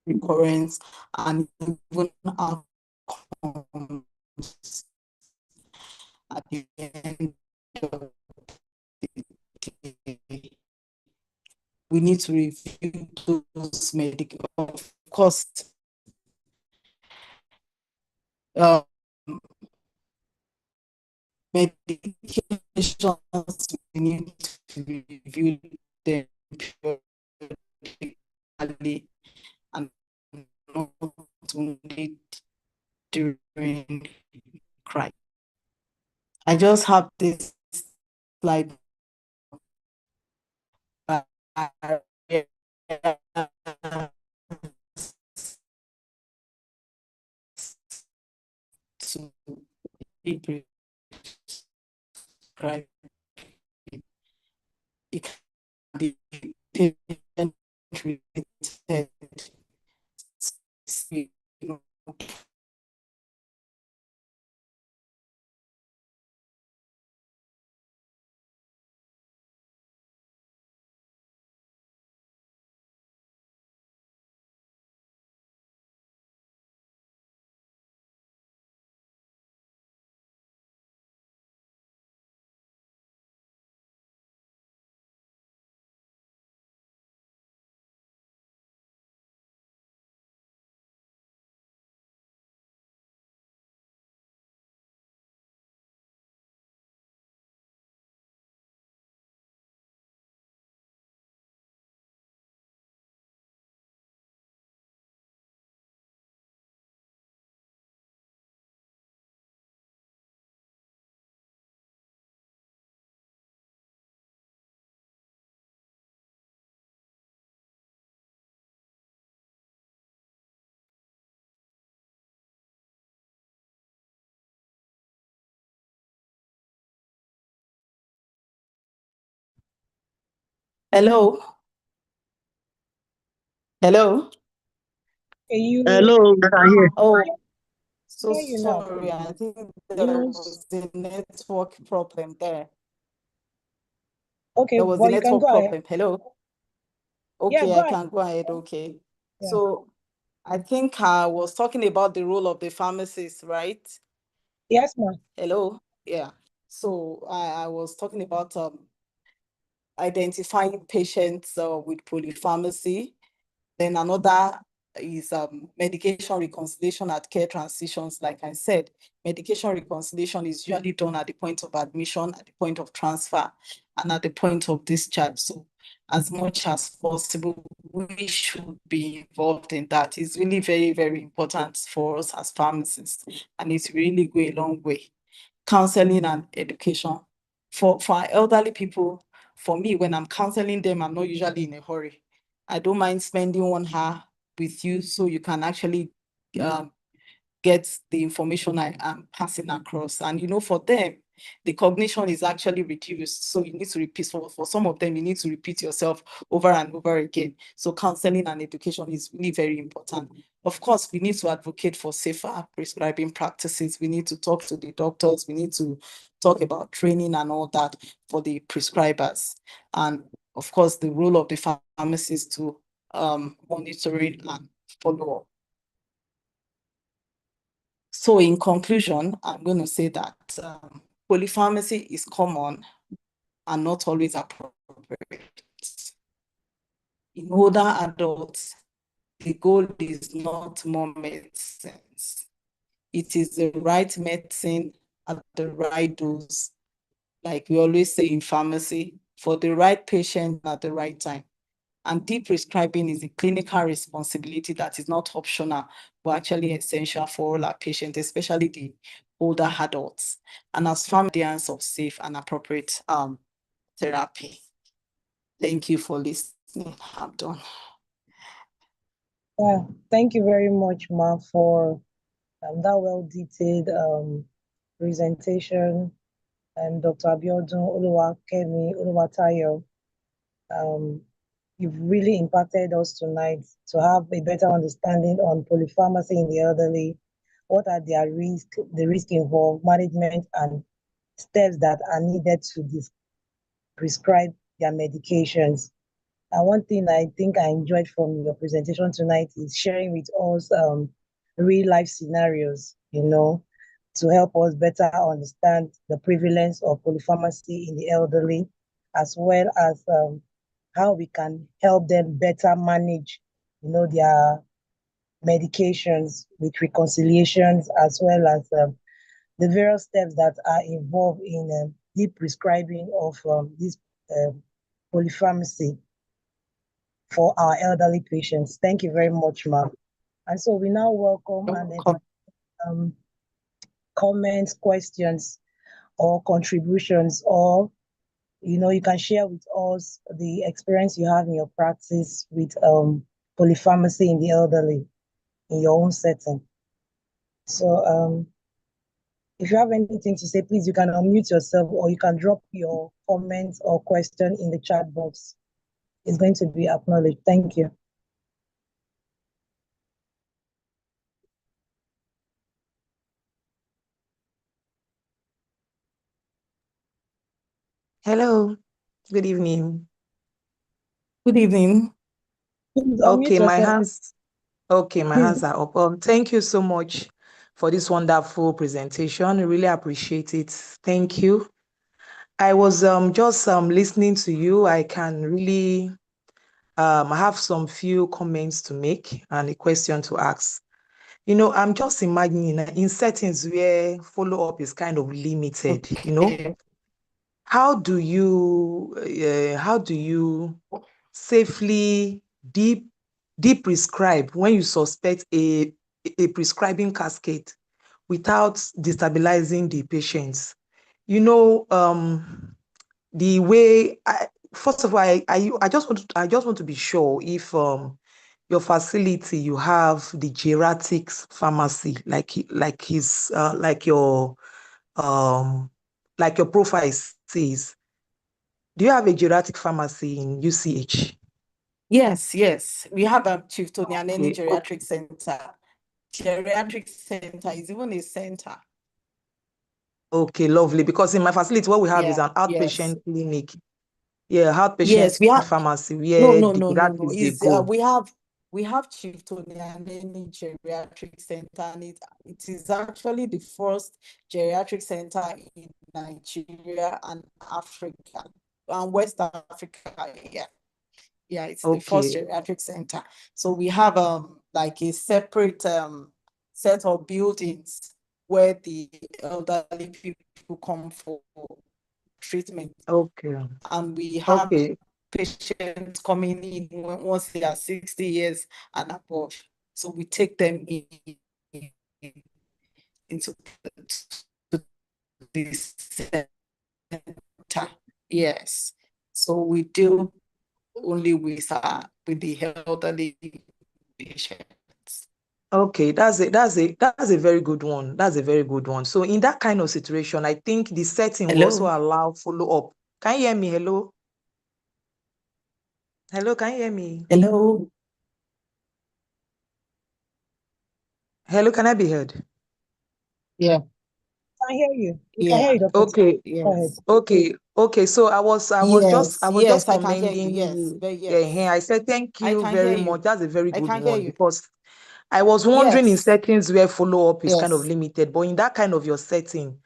[SPEAKER 3] recurrence, and even outcomes at the end of the day. We need to review those medical, of course. Medications, we need to review them periodically and not only during crisis. I just have this slide to prescribe. It can be patient related, Hello? Hello?
[SPEAKER 5] Hello, we can hear.
[SPEAKER 3] Oh, so
[SPEAKER 1] hear you now.
[SPEAKER 3] sorry. I think there
[SPEAKER 1] Use
[SPEAKER 3] was a network problem there.
[SPEAKER 1] okay,
[SPEAKER 3] There was a
[SPEAKER 1] well you can
[SPEAKER 3] network
[SPEAKER 1] go ahead.
[SPEAKER 3] problem. Hello?
[SPEAKER 1] Yeah,
[SPEAKER 3] Okay,
[SPEAKER 1] go
[SPEAKER 3] I
[SPEAKER 1] ahead.
[SPEAKER 3] can go ahead. Okay.
[SPEAKER 1] Yeah.
[SPEAKER 3] So I think I was talking about the role of the pharmacist, right?
[SPEAKER 1] Yes, ma'am.
[SPEAKER 3] Hello? Yeah. So I was talking about identifying patients with polypharmacy. Then another is medication reconciliation at care transitions. Like I said, medication reconciliation is usually done at the point of admission, at the point of transfer, and at the point of discharge. So as much as possible, we should be involved in that. It's really very, very important for us as pharmacists, and it's really go a long way. Counseling and education. For our elderly people, for me, when I'm counseling them, I'm not usually in a hurry. I don't mind spending 1 hour with you so you can actually get the information I am passing across. And for them, the cognition is actually reduced. So you need to repeat, for some of them, you need to repeat yourself over and over again. So counseling and education is really very important. Of course, we need to advocate for safer prescribing practices. We need to talk to the doctors. We need to talk about training and all that for the prescribers. And of course, the role of the pharmacist to monitoring and follow up. So in conclusion, I'm going to say that polypharmacy is common and not always appropriate. In older adults, the goal is not more medicines. It is the right medicine at the right dose, like we always say in pharmacy, for the right patient at the right time. And deprescribing is a clinical responsibility that is not optional, but actually essential for all our patients, especially the older adults, and as guardians of safe and appropriate therapy. Thank you for listening. I'm done.
[SPEAKER 1] Yeah, thank you very much, Ma, for that well-detailed presentation. And Dr. Abiodun Oluwakemi Oluwatayo, you've really impacted us tonight to have a better understanding on polypharmacy in the elderly. What are their the risk involved, management, and steps that are needed to prescribe their medications. And one thing I think I enjoyed from your presentation tonight is sharing with us real life scenarios, to help us better understand the prevalence of polypharmacy in the elderly, as well as how we can help them better manage, their medications with reconciliations, as well as the various steps that are involved in deep prescribing of this polypharmacy for our elderly patients. Thank you very much, ma'am. And so we now welcome and comments, questions, or contributions, or you can share with us the experience you have in your practice with polypharmacy in the elderly in your own setting. So if you have anything to say, please, you can unmute yourself or you can drop your comments or question in the chat box. It's going to be acknowledged. Thank you.
[SPEAKER 2] Hello, good evening.
[SPEAKER 3] Good evening.
[SPEAKER 1] Please
[SPEAKER 2] Okay,
[SPEAKER 1] unmute
[SPEAKER 2] my
[SPEAKER 1] yourself.
[SPEAKER 2] hands. Okay, my
[SPEAKER 1] Please.
[SPEAKER 2] hands are up. Thank you so much for this wonderful presentation. I really appreciate it. Thank you. I was just listening to you. I can really have some few comments to make and a question to ask. I'm just imagining in settings where follow-up is kind of limited, how do you safely prescribe when you suspect a prescribing cascade without destabilizing the patients? The way first of all, I just want to be sure if your facility you have the geriatrics pharmacy like your profile says. Do you have a geriatric pharmacy in UCH?
[SPEAKER 3] Yes, yes. We have a Chief Tony and any
[SPEAKER 2] Okay.
[SPEAKER 3] geriatric center. Geriatric center is even a center.
[SPEAKER 2] Okay, lovely. Because in my facility, what we have is
[SPEAKER 3] Yeah,
[SPEAKER 2] an
[SPEAKER 3] yes.
[SPEAKER 2] outpatient clinic. Yeah, outpatient
[SPEAKER 3] Yes, we have
[SPEAKER 2] pharmacy
[SPEAKER 3] no,
[SPEAKER 2] where
[SPEAKER 3] no,
[SPEAKER 2] the
[SPEAKER 3] no, no, no.
[SPEAKER 2] geriatrics they
[SPEAKER 3] Is
[SPEAKER 2] go.
[SPEAKER 3] we have Chief Tony and any geriatric center, and it is actually the first geriatric center in Nigeria and Africa and West Africa. Yeah. Yeah, it's the first
[SPEAKER 2] Okay.
[SPEAKER 3] geriatric center. So we have like a separate set of buildings where the elderly people come for treatment.
[SPEAKER 2] Okay.
[SPEAKER 3] And we have
[SPEAKER 2] Okay.
[SPEAKER 3] patients coming in once they are 60 years and above. So we take them into this center. Yes. So we deal only with the elderly patients.
[SPEAKER 2] Okay, that's a very good one. That's a very good one. So in that kind of situation, I think the setting will also
[SPEAKER 3] Hello.
[SPEAKER 2] allow follow-up. Can you hear me? Hello? Hello, can you hear me?
[SPEAKER 3] Hello.
[SPEAKER 2] Hello, can I be heard?
[SPEAKER 3] Yeah.
[SPEAKER 1] I hear you. We can
[SPEAKER 3] Yeah.
[SPEAKER 1] hear you, Dr.
[SPEAKER 2] Okay,
[SPEAKER 1] Go ahead.
[SPEAKER 3] Yes.
[SPEAKER 2] okay. So I was
[SPEAKER 3] Yes.
[SPEAKER 2] just
[SPEAKER 3] Yes. I can hear you.
[SPEAKER 2] commending
[SPEAKER 3] Yes.
[SPEAKER 2] you.
[SPEAKER 3] Very
[SPEAKER 2] Yeah,
[SPEAKER 3] yes.
[SPEAKER 2] I said thank
[SPEAKER 3] I
[SPEAKER 2] you
[SPEAKER 3] can hear
[SPEAKER 2] very
[SPEAKER 3] you.
[SPEAKER 2] much. That's a very
[SPEAKER 3] I
[SPEAKER 2] good
[SPEAKER 3] can hear
[SPEAKER 2] one
[SPEAKER 3] you.
[SPEAKER 2] because I was wondering in
[SPEAKER 3] Yes.
[SPEAKER 2] settings where follow-up is kind of
[SPEAKER 3] Yes.
[SPEAKER 2] limited, but in that kind of your setting,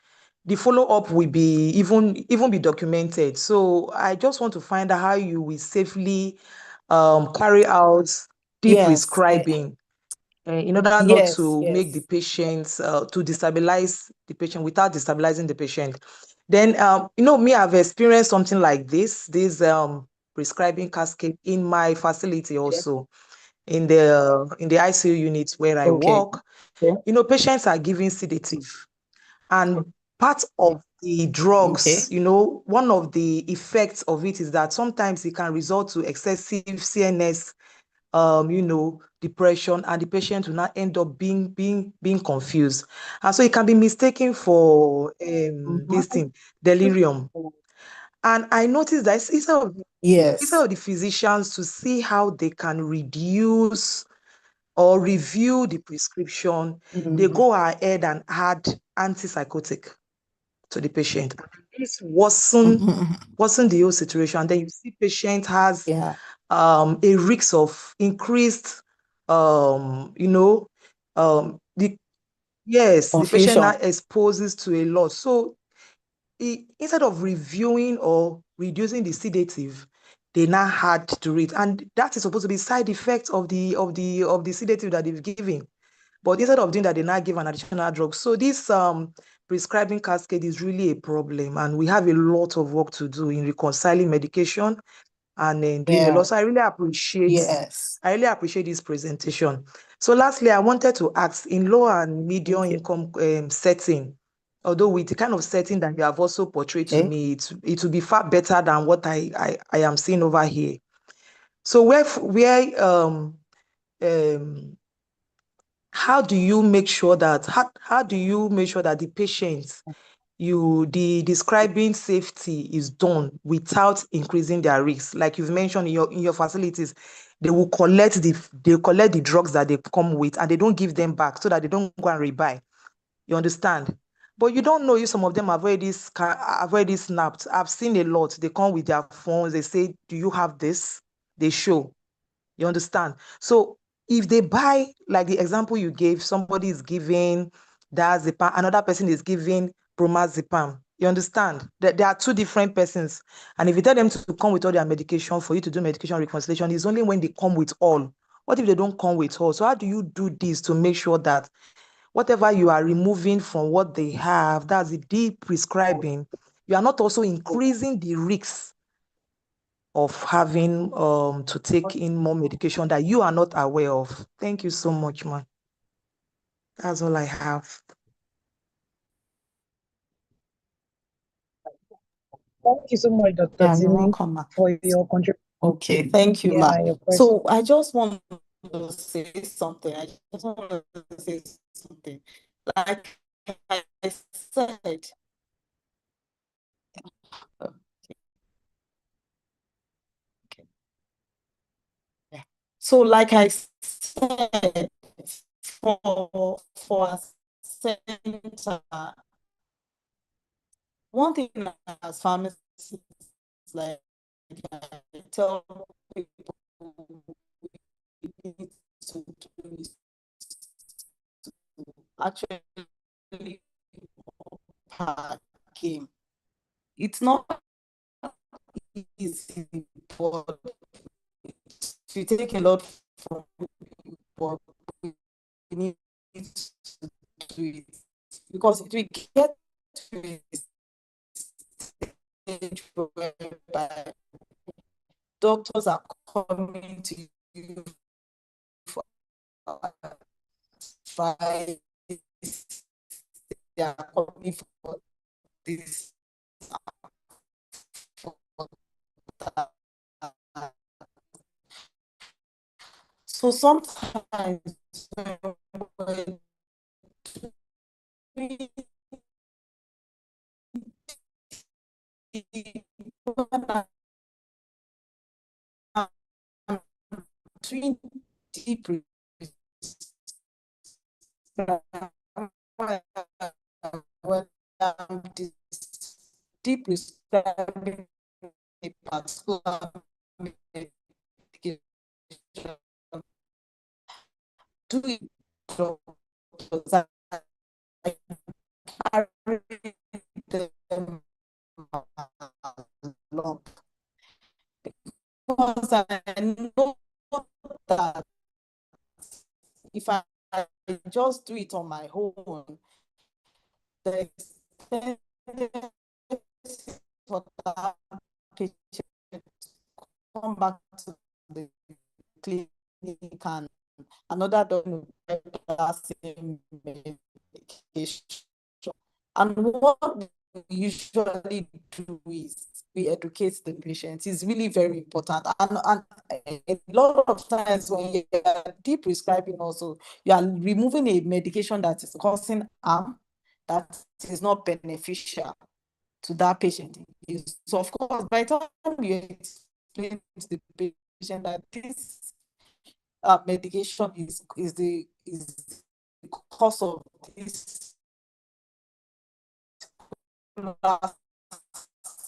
[SPEAKER 2] the follow-up will be even be documented. So I just want to find out how you will safely carry out deep
[SPEAKER 3] Yes.
[SPEAKER 2] prescribing in order not
[SPEAKER 3] Yes.
[SPEAKER 2] to make the
[SPEAKER 3] Yes.
[SPEAKER 2] patients to destabilize the patient without destabilizing the patient. Then me, I've experienced something like this prescribing cascade in my facility also in the ICU units where I
[SPEAKER 3] Okay.
[SPEAKER 2] work.
[SPEAKER 3] Okay.
[SPEAKER 2] Patients are given sedative, and part of the drugs,
[SPEAKER 3] Okay.
[SPEAKER 2] one of the effects of it is that sometimes it can result to excessive CNS, depression, and the patient will not end up being confused, and so it can be mistaken for this thing, delirium. And I noticed that instead
[SPEAKER 3] Yes.
[SPEAKER 2] of the physicians to see how they can reduce or review the prescription, they
[SPEAKER 3] Mhm.
[SPEAKER 2] go ahead and add antipsychotic to the patient. This worsen the whole situation. Then you see patient has
[SPEAKER 3] Yeah.
[SPEAKER 2] a risk of increased, the the patient now
[SPEAKER 3] Confusion.
[SPEAKER 2] exposes to a lot. So instead of reviewing or reducing the sedative, they now add to it, and that is supposed to be side effect of the sedative that they've given. But instead of doing that, they now give an additional drug. So this prescribing cascade is really a problem, and we have a lot of work to do in reconciling medication and doing a
[SPEAKER 3] Yeah.
[SPEAKER 2] lot. So
[SPEAKER 3] Yes.
[SPEAKER 2] I really appreciate this presentation. So lastly, I wanted to ask, in low and medium
[SPEAKER 3] Thank you.
[SPEAKER 2] income setting, although with the kind of setting that you have also portrayed to
[SPEAKER 3] Okay.
[SPEAKER 2] me, it will be far better than what I am seeing over here. So how do you make sure that the patients, the describing safety is done without increasing their risks? Like you've mentioned in your facilities, they collect the drugs that they come with and they don't give them back so that they don't go and rebuy. You understand? But you don't know if some of them have already snapped. I've seen a lot. They come with their phones. They say, "Do you have this?" They show. You understand? So if they buy, like the example you gave, somebody is giving diazepam, another person is giving bromazepam. You understand? There are two different persons. And if you tell them to come with all their medication for you to do medication reconciliation, it's only when they come with all. What if they don't come with all? So how do you do this to make sure that whatever you are removing from what they have, that's the deep prescribing, you are not also increasing the risks of having to take in more medication that you are not aware of? Thank you so much, man. That's all I have.
[SPEAKER 1] Thank you so much, Dr.
[SPEAKER 3] Yeah, you're
[SPEAKER 1] Timi,
[SPEAKER 3] welcome, ma.
[SPEAKER 1] for your contribution.
[SPEAKER 3] Okay, thank you, ma.
[SPEAKER 1] Yeah, your question.
[SPEAKER 3] So I just want to say something. I just want to say something. Like I said, So like I said, for a center, one thing as pharmacists, like I tell people we need to do is to actually parking. It's not easy, but to take a lot from you, but we need to do it because it will get to a stage whereby doctors are coming to you for advice, they are coming for this, for that. So sometimes when I'm doing deep when I'm deep prescribing a particular medication, do it because I carry them along because I know that if I just do it on my own, the expense for that patient come back to the clinic and another doctor that same medication. And what we usually do is we educate the patient. It's really very important. And a lot of times when you are deep prescribing also, you are removing a medication that is causing harm, that is not beneficial to that patient. So of course, by the time you explain to the patient that this medication is the cause of this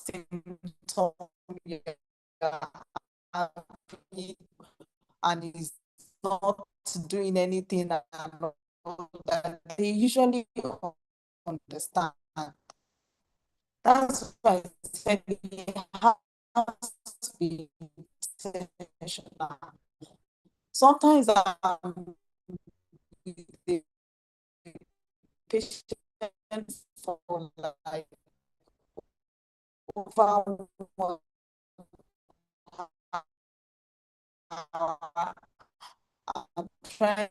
[SPEAKER 3] symptom, and is not doing anything, and they usually understand. That's why I said it has to be intentional. Sometimes the patient for like over 1 hour, I'm trying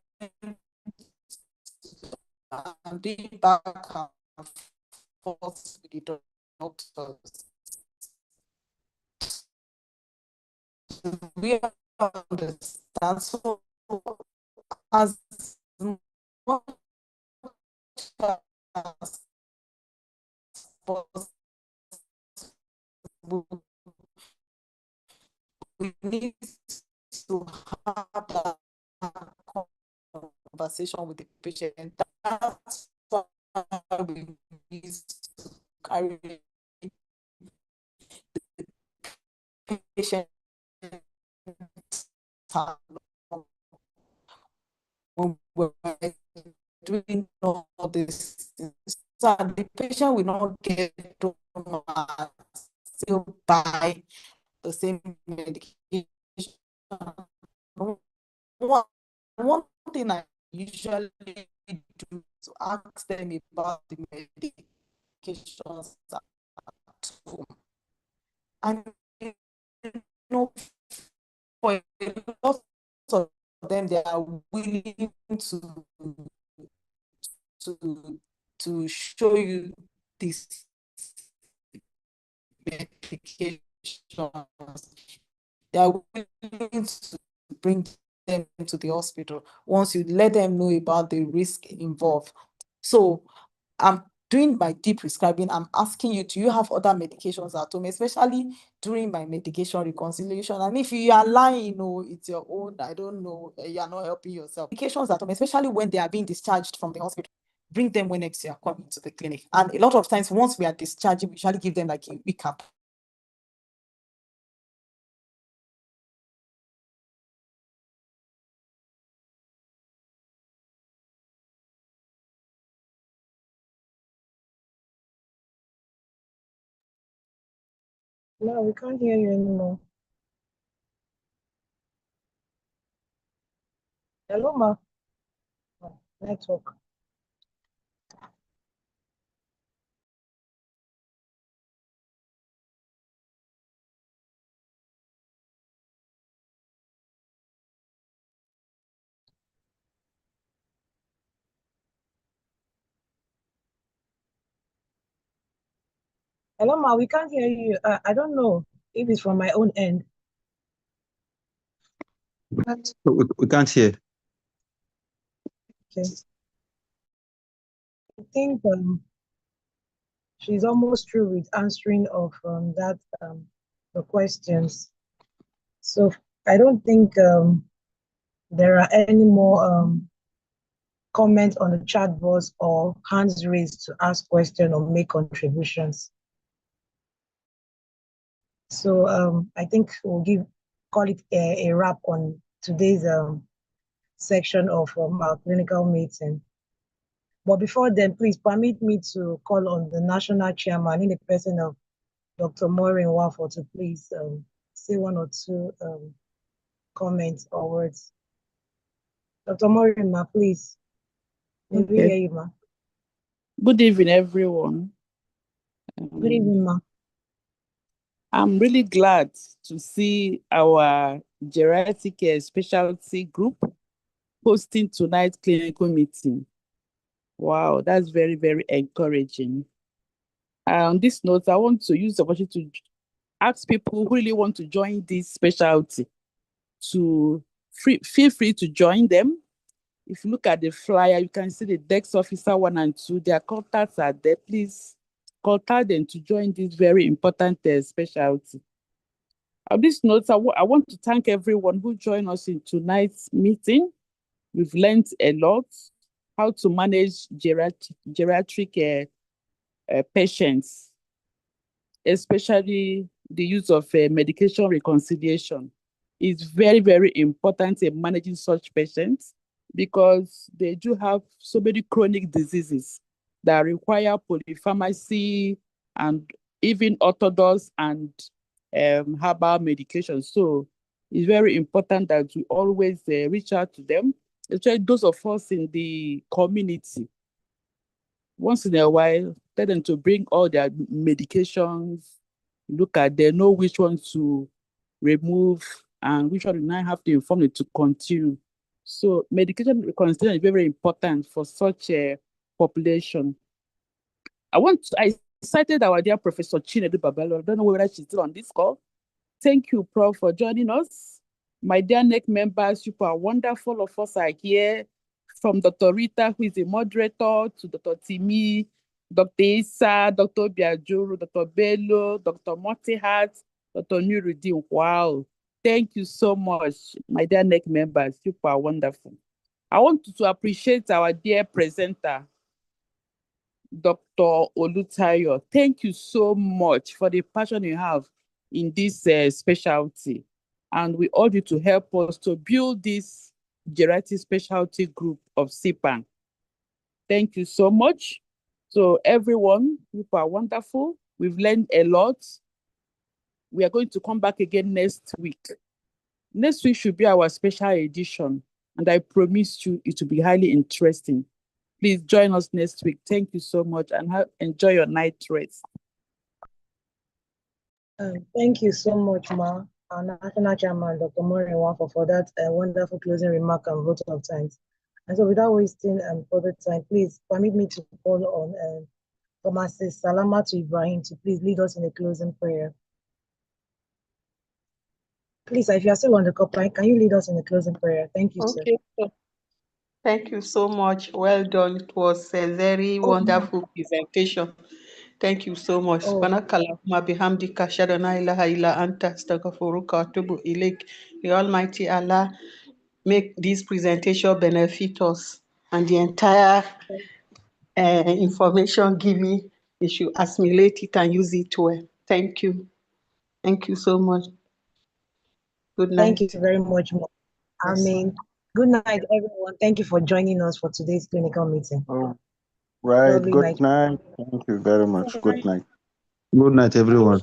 [SPEAKER 3] and doing back and forth with the doctors. We understand. So as much as possible, we need to have that conversation with the patient. That's why we need to carry the patient when we're doing all this. So the patient will not get to still buy the same medication. One thing I usually do to ask them about the medications at home. And for a lot of them, they are willing to show you this medications. They are willing to bring them to the hospital once you let them know about the risk involved. So doing my prescribing, I'm asking you, do you have other medications at home, especially during my medication reconciliation? And if you are lying, it's your own, I don't know, you are not helping yourself. Medications at home, especially when they are being discharged from the hospital, bring them when next you are coming to the clinic. And a lot of times, once we are discharging, we usually give them like a week up.
[SPEAKER 1] No, we can't hear you anymore. Hello, ma. Oh, network. Hello, ma. We can't hear you. I don't know if it's from my own end.
[SPEAKER 5] We can't hear.
[SPEAKER 1] Okay. I think she's almost through with answering of the questions. So I don't think there are any more comments on the chat box or hands raised to ask questions or make contributions. So I think we'll call it a wrap on today's section of our clinical meeting. But before then, please permit me to call on the national chairman in the person of Dr. Maureen Wafo to please say one or two comments or words. Dr. Maureen, ma, please. May we hear you, ma.
[SPEAKER 6] Good evening, everyone.
[SPEAKER 1] Good evening, ma.
[SPEAKER 6] I'm really glad to see our geriatric specialty group hosting tonight's clinical meeting. Wow, that's very, very encouraging. On this note, I want to use the opportunity to ask people who really want to join this specialty to feel free to join them. If you look at the flyer, you can see the desk officer 1 and 2. Their contacts are there. Please contact them to join this very important specialty. On this note, I want to thank everyone who joined us in tonight's meeting. We've learned a lot how to manage geriatric patients, especially the use of medication reconciliation. It's very, very important in managing such patients because they do have so many chronic diseases that require polypharmacy and even orthodox and herbal medication. So it's very important that we always reach out to them, especially those of us in the community. Once in a while, tell them to bring all their medications, look at them, know which ones to remove and which one you now have to inform them to continue. So medication reconciliation is very, very important for such a population. I cited our dear Professor Chinedu Babalo. I don't know whether she's still on this call. Thank you, Prof, for joining us. My dear NEC members, you are wonderful. All of us are here, from Dr. Rita, who is the moderator, to Dr. Timi, Dr. Isa, Dr. Biajuru, Dr. Bello, Dr. Motihat, Dr. Nuruddin. Wow. Thank you so much, my dear NEC members. You are wonderful. I want to appreciate our dear presenter, Dr. Olutayo. Thank you so much for the passion you have in this specialty. And we urge you to help us to build this geriatric specialty group of CPAN. Thank you so much. So everyone, you are wonderful. We've learned a lot. We are going to come back again next week. Next week should be our special edition. And I promise you it will be highly interesting. Please join us next week. Thank you so much and enjoy your night rest.
[SPEAKER 1] Thank you so much, ma, our National Chairman, Dr. Maureen Wafo, for that wonderful closing remark and vote of thanks. And so without wasting further time, please permit me to call on Pharmacist Salama to Ibrahim to please lead us in a closing prayer. Please, if you are still on the call, can you lead us in a closing prayer? Thank you, sir.
[SPEAKER 7] Okay, sir. Thank you so much. Well done. It was a very wonderful presentation. Thank you so much. Subhanakallahumma bihamdika ashhadu an la ilaha illa anta astaghfiruka wa atubu ilaik. The Almighty Allah make this presentation benefit us and the entire information given, we should assimilate it and use it well. Thank you. Thank you so much. Good night.
[SPEAKER 1] Thank you very much, ma'am. I mean, good night, everyone. Thank you for joining us for today's clinical meeting.
[SPEAKER 5] All right.
[SPEAKER 1] Lovely
[SPEAKER 5] Good
[SPEAKER 1] night.
[SPEAKER 5] night. Thank you very much. Good night.
[SPEAKER 2] Good night, everyone.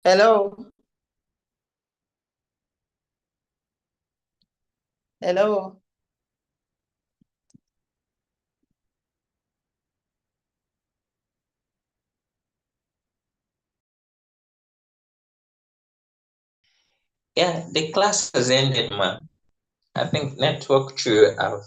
[SPEAKER 3] Hello. Hello.
[SPEAKER 4] Yeah, the class has ended, man. I think network should have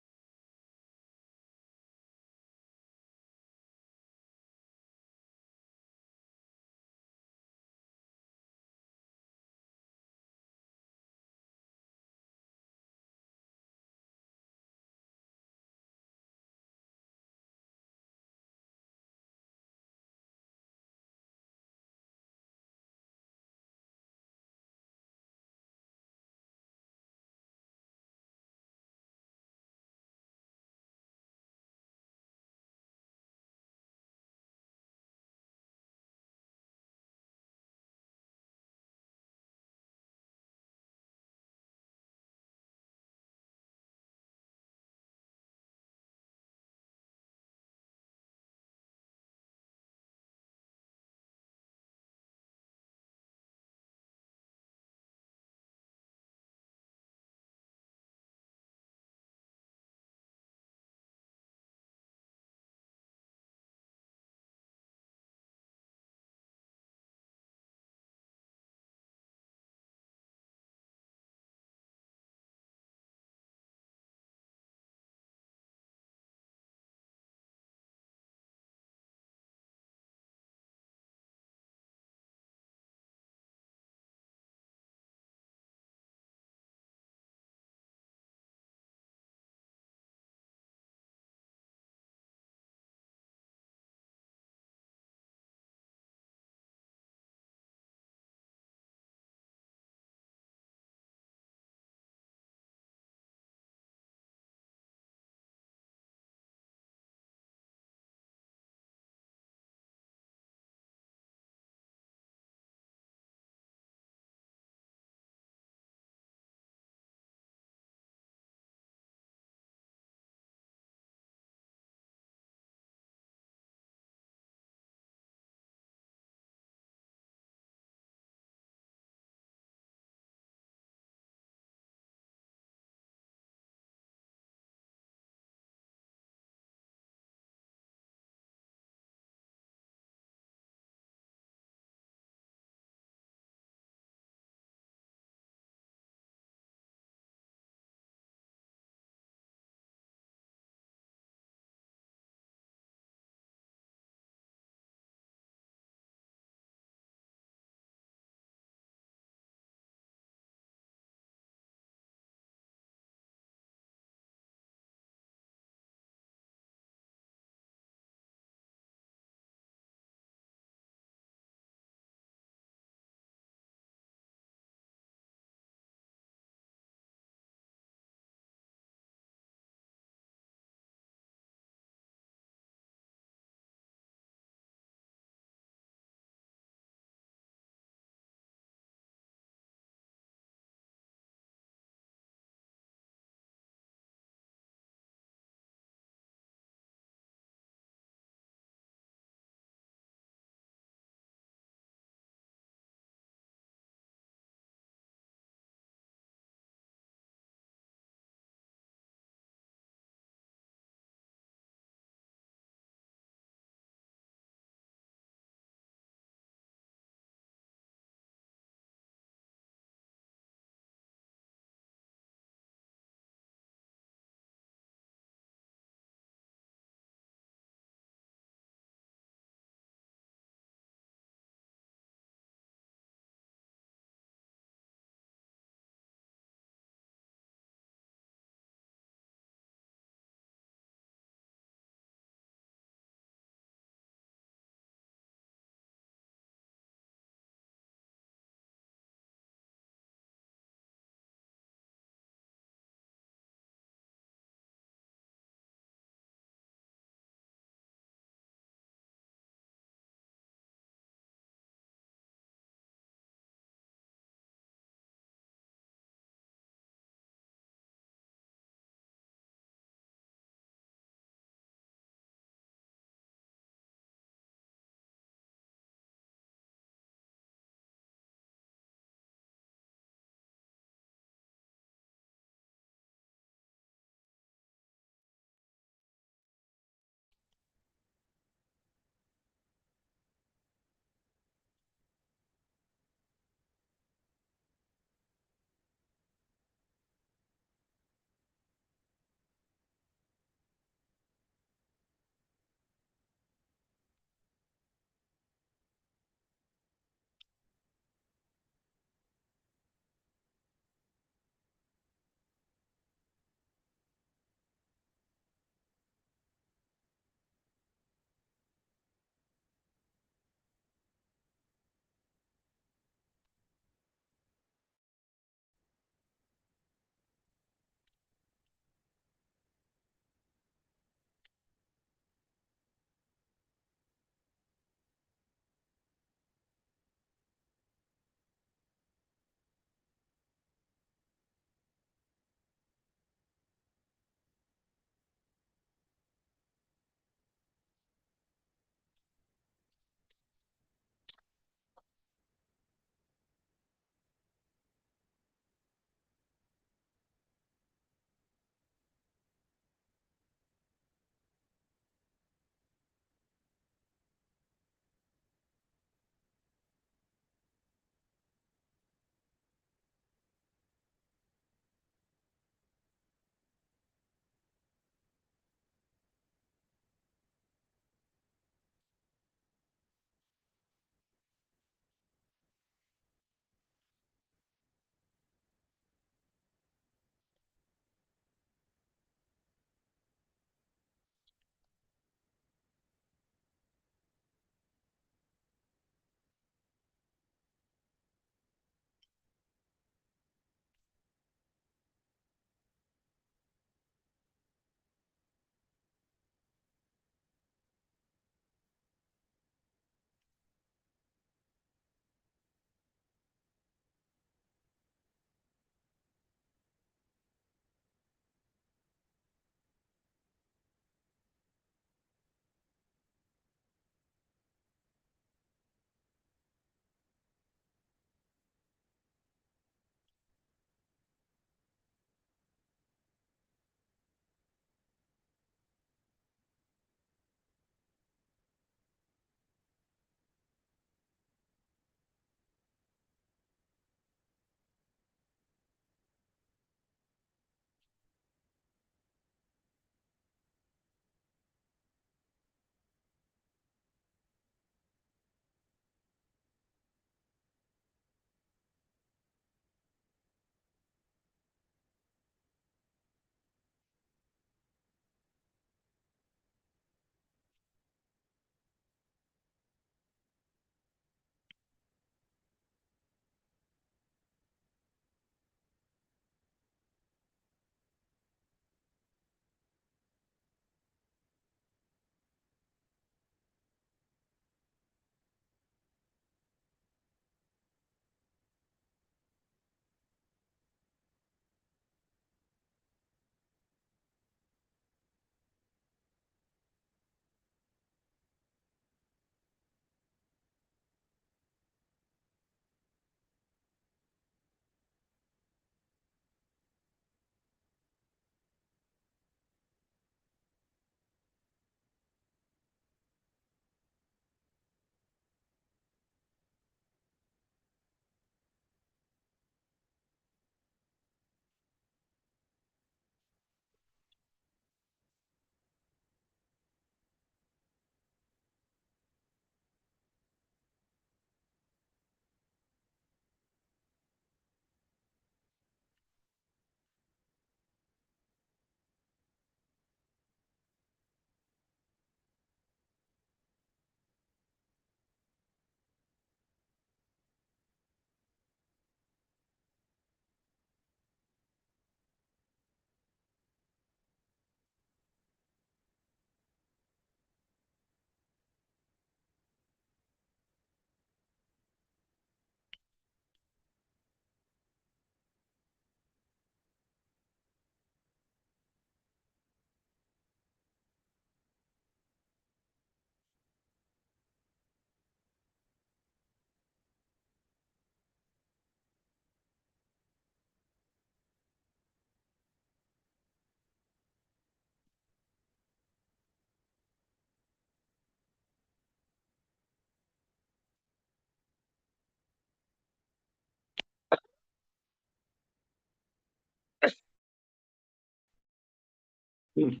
[SPEAKER 8] Mm.